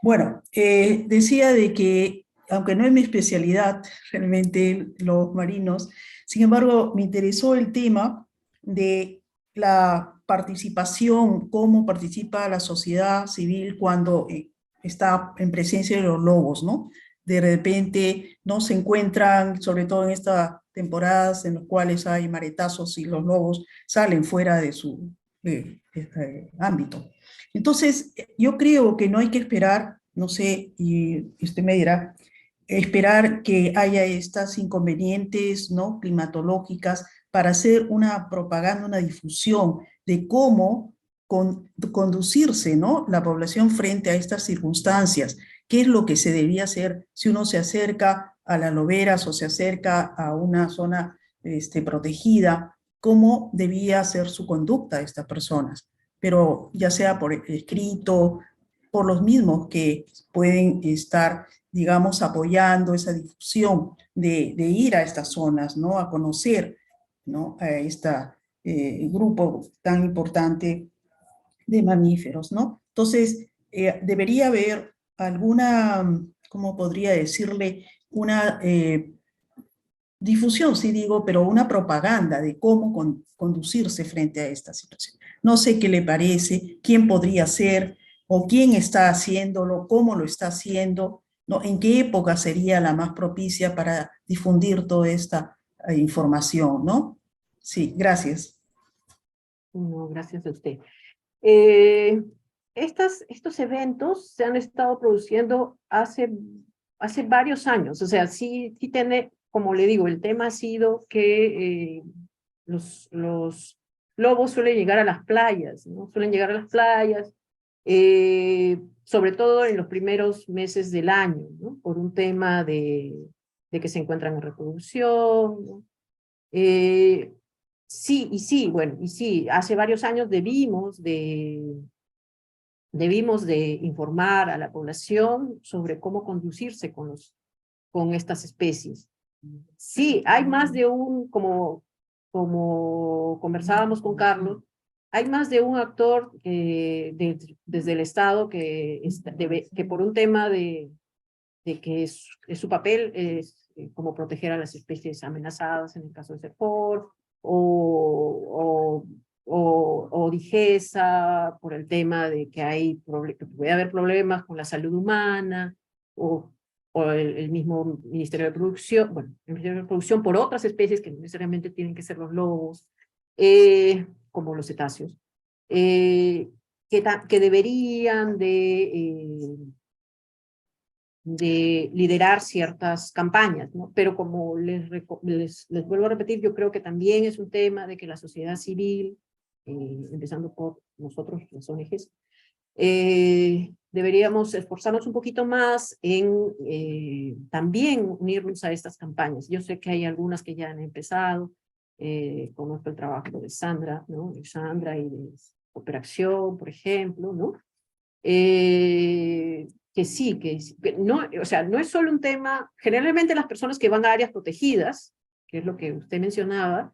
Speaker 6: Bueno, decía de que, aunque no es mi especialidad realmente los marinos, sin embargo, me interesó el tema de la participación, cómo participa la sociedad civil cuando está en presencia de los lobos, ¿no? De repente no se encuentran, sobre todo en estas temporadas en las cuales hay maretazos y los lobos salen fuera de su ámbito. Entonces, yo creo que no hay que esperar, no sé, y usted me dirá, esperar que haya estas inconvenientes, ¿no?, climatológicas para hacer una propaganda, una difusión de cómo conducirse, ¿no? La población frente a estas circunstancias. ¿Qué es lo que se debía hacer si uno se acerca a las loberas o se acerca a una zona protegida? ¿Cómo debía ser su conducta de estas personas? Pero ya sea por escrito, por los mismos que pueden estar, digamos, apoyando esa difusión de ir a estas zonas, ¿no? A conocer, ¿no? A este grupo tan importante de mamíferos, ¿no? Entonces, debería haber alguna, ¿cómo podría decirle? Una difusión, sí digo, pero una propaganda de cómo conducirse frente a esta situación. No sé qué le parece, quién podría ser, o quién está haciéndolo, cómo lo está haciendo, ¿no? En qué época sería la más propicia para difundir toda esta información, ¿no? Sí, gracias.
Speaker 1: No, gracias a usted. Estos eventos se han estado produciendo hace varios años, o sea, sí tiene, como le digo, el tema ha sido que los lobos suelen llegar a las playas, ¿no? Suelen llegar a las playas, sobre todo en los primeros meses del año, ¿no? Por un tema de que se encuentran en reproducción, ¿no? Sí, bueno, y sí, hace varios años debimos de informar a la población sobre cómo conducirse con estas especies. Sí, hay más de un, como conversábamos con Carlos, hay más de un actor desde el Estado que por un tema de que es su papel es como proteger a las especies amenazadas en el caso de CEPOR, o DIGESA, por el tema de que puede haber problemas con la salud humana, o el mismo Ministerio de Producción, bueno, el Ministerio de Producción por otras especies que no necesariamente tienen que ser los lobos, como los cetáceos, que deberían de liderar ciertas campañas, ¿no? Pero como les vuelvo a repetir, yo creo que también es un tema de que la sociedad civil, empezando por nosotros, las ONGs, deberíamos esforzarnos un poquito más en también unirnos a estas campañas. Yo sé que hay algunas que ya han empezado, conozco el trabajo de Sandra, ¿no? De Sandra y de Cooperación, por ejemplo, ¿no? Que sí, que no, o sea, no es solo un tema, generalmente las personas que van a áreas protegidas, que es lo que usted mencionaba,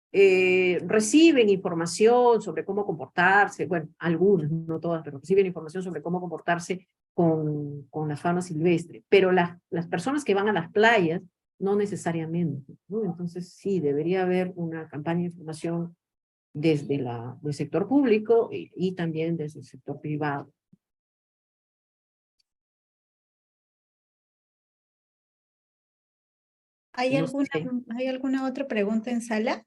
Speaker 1: reciben información sobre cómo comportarse, bueno, algunas, no todas, pero reciben información sobre cómo comportarse con la fauna silvestre, pero las personas que van a las playas, no necesariamente, ¿no? Entonces sí, debería haber una campaña de información desde el sector público y también desde el sector privado.
Speaker 2: ¿Hay
Speaker 1: No sé.
Speaker 2: ¿Hay alguna otra pregunta en sala?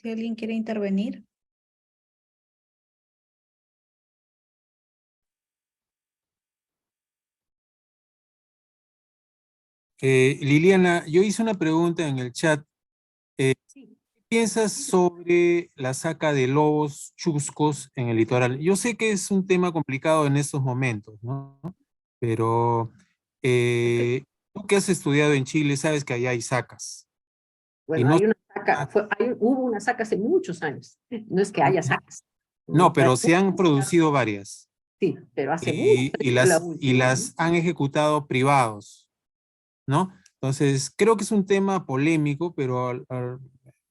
Speaker 2: Si alguien quiere intervenir.
Speaker 3: Liliana, yo hice una pregunta en el chat.
Speaker 1: Sí.
Speaker 3: ¿Qué piensas sobre la saca de lobos chuscos en el litoral? Yo sé que es un tema complicado en estos momentos, ¿no? Pero tú que has estudiado en Chile sabes que allá hay sacas.
Speaker 1: Bueno,
Speaker 3: no,
Speaker 1: hay una saca, hubo una saca hace muchos años, no es que haya sacas.
Speaker 3: no, pero se han producido varias.
Speaker 1: Sí, pero hace mucho.
Speaker 3: Y las han ejecutado privados, ¿no? Entonces, creo que es un tema polémico, pero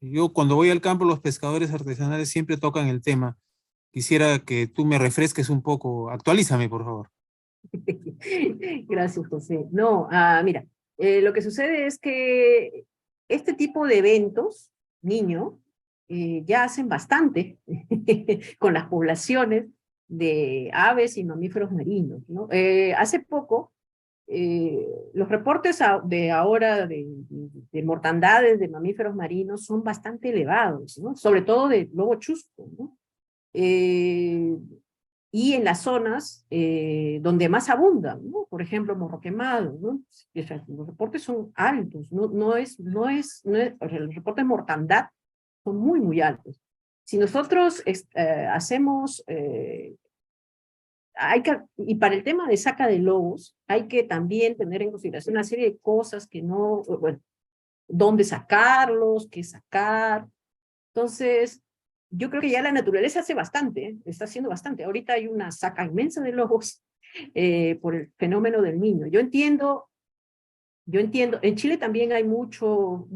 Speaker 3: yo cuando voy al campo, los pescadores artesanales siempre tocan el tema. Quisiera que tú me refresques un poco, actualízame, por favor.
Speaker 1: Gracias, José. No, mira, lo que sucede es que este tipo de eventos, niño, ya hacen bastante con las poblaciones de aves y mamíferos marinos, ¿no? Hace poco, los reportes de ahora de mortandades de mamíferos marinos son bastante elevados, ¿no? Sobre todo de lobo chusco, ¿no? Y en las zonas donde más abundan, ¿no? Por ejemplo, Morro Quemado, ¿no? O sea, los reportes son altos, los reportes de mortandad son muy, muy altos. Si nosotros hacemos, y para el tema de saca de lobos, hay que también tener en consideración una serie de cosas que no, bueno, dónde sacarlos, qué sacar. Entonces, yo creo que ya la naturaleza hace bastante, está haciendo bastante. Ahorita hay una saca inmensa de lobos por el fenómeno del Niño. Yo entiendo, en Chile también hay mucho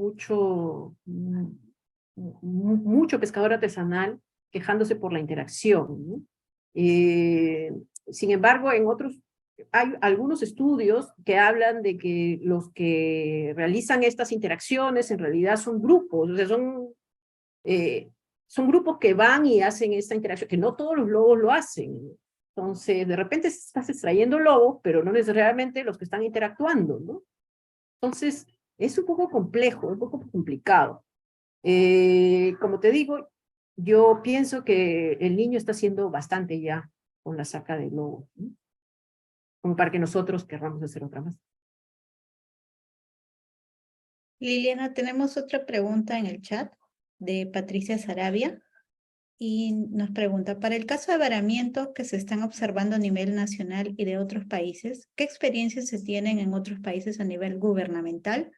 Speaker 1: pescador artesanal quejándose por la interacción, ¿no? Sin embargo, hay algunos estudios que hablan de que los que realizan estas interacciones en realidad son grupos, o sea, son grupos que van y hacen esta interacción, que no todos los lobos lo hacen. Entonces, de repente estás extrayendo lobos, pero no necesariamente los que están interactuando, ¿no? Entonces, es un poco complejo, un poco complicado. Como te digo, yo pienso que el Niño está haciendo bastante ya con la saca de lobos, ¿no? Como para que nosotros querramos hacer otra más.
Speaker 2: Liliana, tenemos otra pregunta en el chat de Patricia Sarabia y nos pregunta, para el caso de varamientos que se están observando a nivel nacional y de otros países, ¿qué experiencias se tienen en otros países a nivel gubernamental?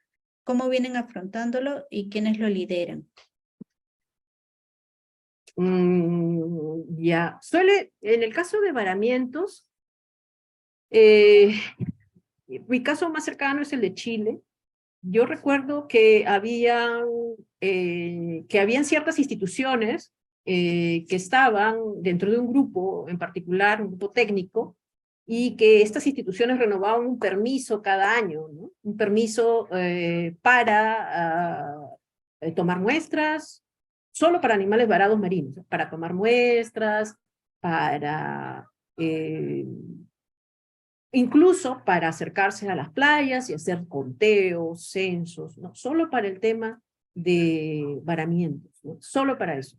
Speaker 2: ¿Cómo vienen afrontándolo y quiénes lo lideran?
Speaker 1: Ya, en el caso de varamientos, mi caso más cercano es el de Chile. Yo recuerdo que habían ciertas instituciones que estaban dentro de un grupo en particular, un grupo técnico, y que estas instituciones renovaban un permiso cada año, ¿no? Un permiso para tomar muestras, solo para animales varados marinos, para tomar muestras, para incluso para acercarse a las playas y hacer conteos, censos, ¿no? Solo para el tema de varamientos, ¿no? Solo para eso.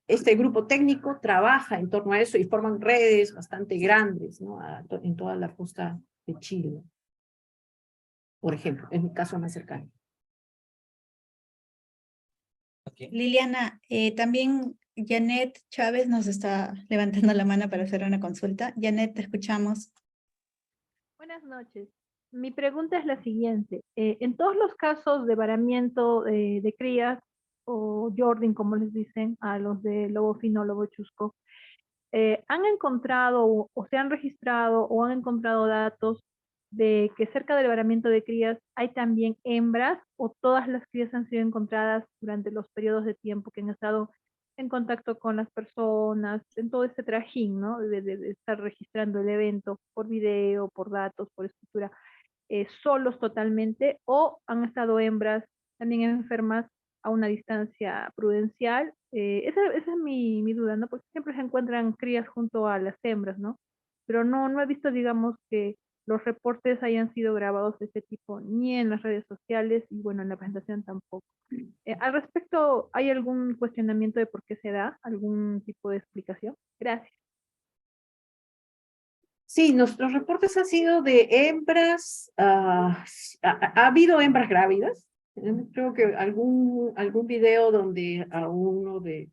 Speaker 1: Este grupo técnico trabaja en torno a eso y forman redes bastante grandes, ¿no? En toda la costa de Chile, por ejemplo, en mi caso más cercano.
Speaker 2: Liliana, también Janet Chávez nos está levantando la mano para hacer una consulta. Janet, te escuchamos.
Speaker 7: Buenas noches. Mi pregunta es la siguiente. En todos los casos de varamiento de crías o Jordan, como les dicen, a los de lobo fino, lobo chusco, ¿han encontrado o se han registrado o han encontrado datos de que cerca del varamiento de crías hay también hembras o todas las crías han sido encontradas durante los periodos de tiempo que han estado en contacto con las personas, en todo este trajín, ¿no? De estar registrando el evento por video, por datos, por escritura, solos totalmente, o han estado hembras también enfermas a una distancia prudencial? Esa es mi duda, ¿no? Porque siempre se encuentran crías junto a las hembras, ¿no? Pero no he visto, digamos, que los reportes hayan sido grabados de este tipo, ni en las redes sociales, y bueno, en la presentación tampoco. Al respecto, ¿hay algún cuestionamiento de por qué se da? ¿Algún tipo de explicación? Gracias.
Speaker 1: Sí, nuestros reportes han sido de hembras, ha habido hembras grávidas. Creo que algún video donde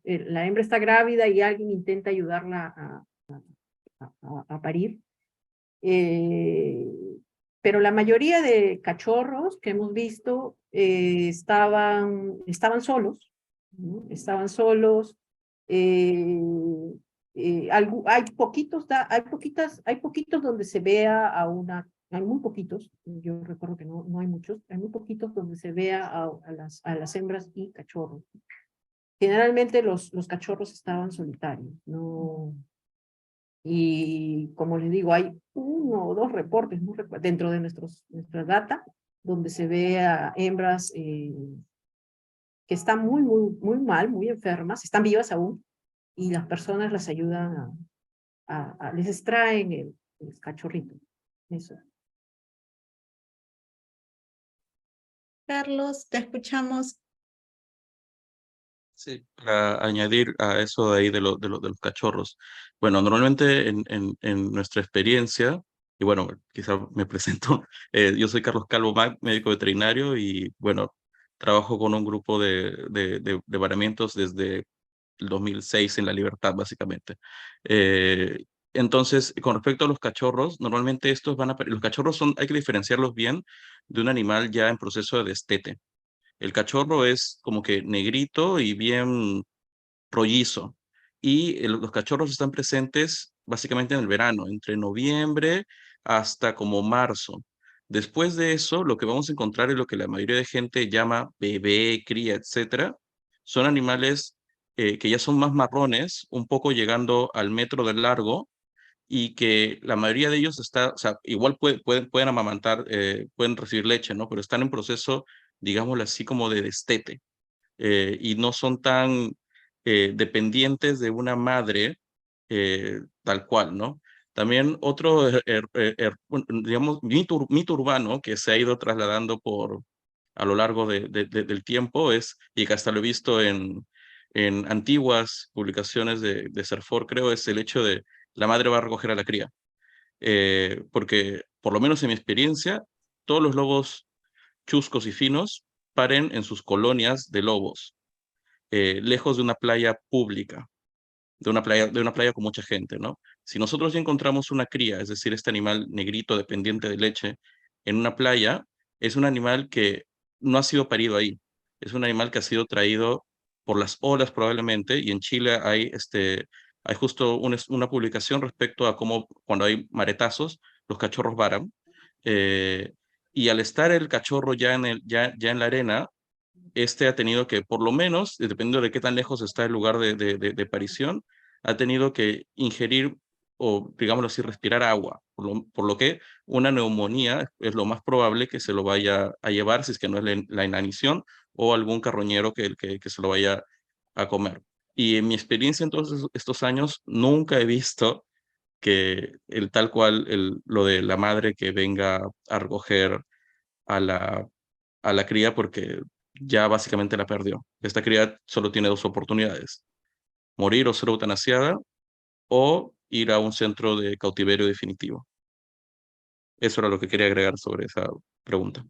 Speaker 1: la hembra está grávida y alguien intenta ayudarla a parir. Pero la mayoría de cachorros que hemos visto estaban solos, ¿no? Estaban solos. Hay poquitos donde se vea hay muy poquitos, yo recuerdo que no hay muchos, hay muy poquitos donde se vea a las hembras y cachorros. Generalmente los cachorros estaban solitarios, no. Y como les digo, hay 1 o 2 reportes, no dentro de nuestra data, donde se ve a hembras que están muy mal, muy enfermas, están vivas aún, y las personas las ayudan les extraen el cachorrito. Eso.
Speaker 2: Carlos, te escuchamos.
Speaker 4: Sí, para añadir a eso de ahí de los cachorros. Bueno, normalmente en nuestra experiencia, Y bueno, quizá me presento. Yo soy Carlos Calvo Mac, médico veterinario, y bueno, trabajo con un grupo de varamientos desde el 2006 en La Libertad, básicamente. Eh, entonces, con respecto a los cachorros, normalmente estos los cachorros hay que diferenciarlos bien de un animal ya en proceso de destete. El cachorro es como que negrito y bien rollizo. Y los cachorros están presentes básicamente en el verano, entre noviembre hasta como marzo. Después de eso, lo que vamos a encontrar es lo que la mayoría de gente llama bebé, cría, etcétera. Son animales que ya son más marrones, un poco llegando al metro de largo, y que la mayoría de ellos o sea, igual pueden amamantar, pueden recibir leche, ¿no? Pero están en proceso, digámoslo así, como de destete, y no son tan dependientes de una madre tal cual, ¿no? También otro, digamos, mito urbano que se ha ido trasladando a lo largo del tiempo es, y que hasta lo he visto en antiguas publicaciones de Serfor, creo, es el hecho de la madre va a recoger a la cría. Porque, por lo menos en mi experiencia, todos los lobos chuscos y finos paren en sus colonias de lobos, lejos de una playa pública, de una playa con mucha gente, ¿no? Si nosotros ya encontramos una cría, es decir, este animal negrito dependiente de leche, en una playa, es un animal que no ha sido parido ahí, es un animal que ha sido traído por las olas probablemente, y en Chile hay justo una publicación respecto a cómo cuando hay maretazos, los cachorros varan, eh, y al estar el cachorro ya en la arena, ha tenido que, por lo menos, dependiendo de qué tan lejos está el lugar de aparición, ha tenido que ingerir o, digámoslo así, respirar agua, por lo que una neumonía es lo más probable que se lo vaya a llevar, si es que no es la inanición o algún carroñero que se lo vaya a comer. Y en mi experiencia en todos estos años, nunca he visto que el tal cual, lo de la madre que venga a recoger a la cría, porque ya básicamente la perdió. Esta cría solo tiene dos oportunidades: morir o ser eutanasiada, o ir a un centro de cautiverio definitivo. Eso era lo que quería agregar sobre esa pregunta.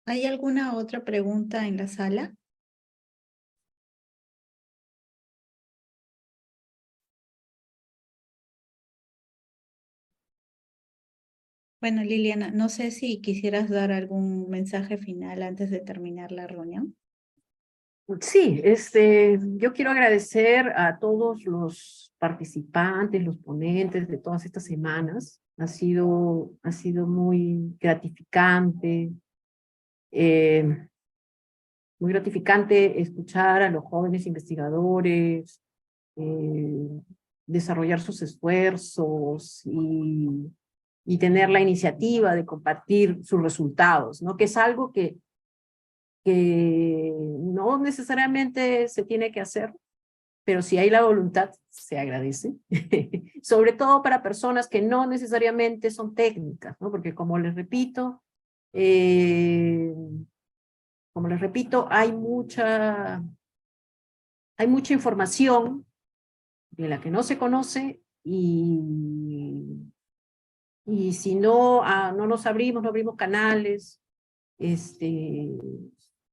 Speaker 2: ¿Hay alguna otra pregunta en la sala? Bueno, Liliana, no sé si quisieras dar algún mensaje final antes de terminar la reunión.
Speaker 1: Sí, yo quiero agradecer a todos los participantes, los ponentes de todas estas semanas. Ha sido muy gratificante, escuchar a los jóvenes investigadores, eh, desarrollar sus esfuerzos y tener la iniciativa de compartir sus resultados, ¿no? Que es algo que no necesariamente se tiene que hacer, pero si hay la voluntad, se agradece. Sobre todo para personas que no necesariamente son técnicas, ¿no? Porque eh, como les repito, hay mucha información de la que no se conoce, y si no, no abrimos canales,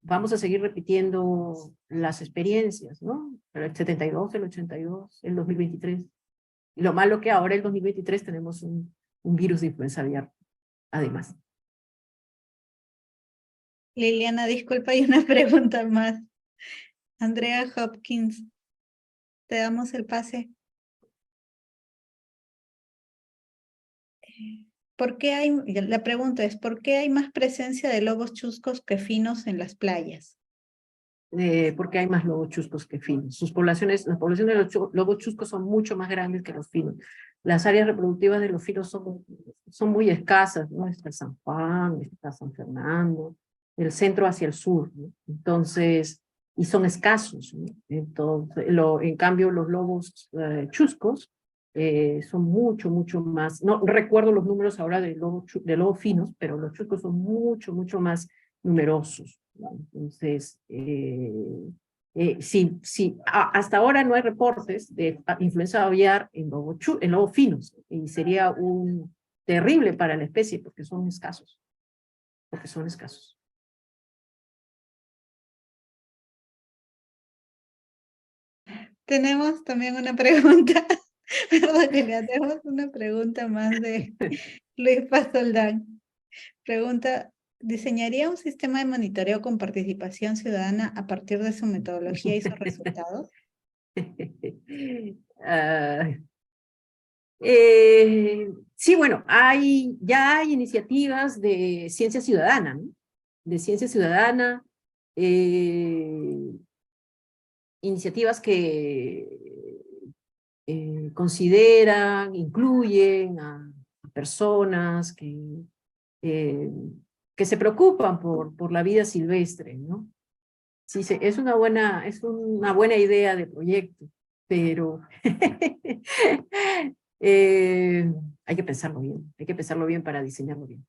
Speaker 1: vamos a seguir repitiendo las experiencias, ¿no? El 72, el 82, el 2023. Y lo malo que ahora, el 2023, tenemos un virus de influenza aviar, además.
Speaker 2: Liliana, disculpa, hay una pregunta más. Andrea Hopkins, te damos el pase. La pregunta es, ¿por qué hay más presencia de lobos chuscos que finos en las playas?
Speaker 1: Porque hay más lobos chuscos que finos. Las poblaciones de los lobos chuscos son mucho más grandes que los finos. Las áreas reproductivas de los finos son muy escasas, ¿no? Está San Juan, está San Fernando, del centro hacia el sur, ¿no? Entonces, y son escasos, ¿no? Entonces, en cambio, los lobos chuscos son mucho más, no recuerdo los números ahora de lobos finos, pero los chuscos son mucho más numerosos. ¿no? Entonces, hasta ahora no hay reportes de influenza aviar en lobos finos, y sería un terrible para la especie porque son escasos.
Speaker 2: Tenemos también una pregunta, perdón, Lilia, tenemos una pregunta más de Luis Pazoldán. Pregunta, ¿diseñaría un sistema de monitoreo con participación ciudadana a partir de su metodología y sus resultados?
Speaker 1: Ah, sí, bueno, ya hay iniciativas de ciencia ciudadana, ¿no? De ciencia ciudadana, iniciativas que consideran, incluyen a personas que se preocupan por la vida silvestre, ¿no? Sí, es una buena idea de proyecto, pero hay que pensarlo bien para diseñarlo bien.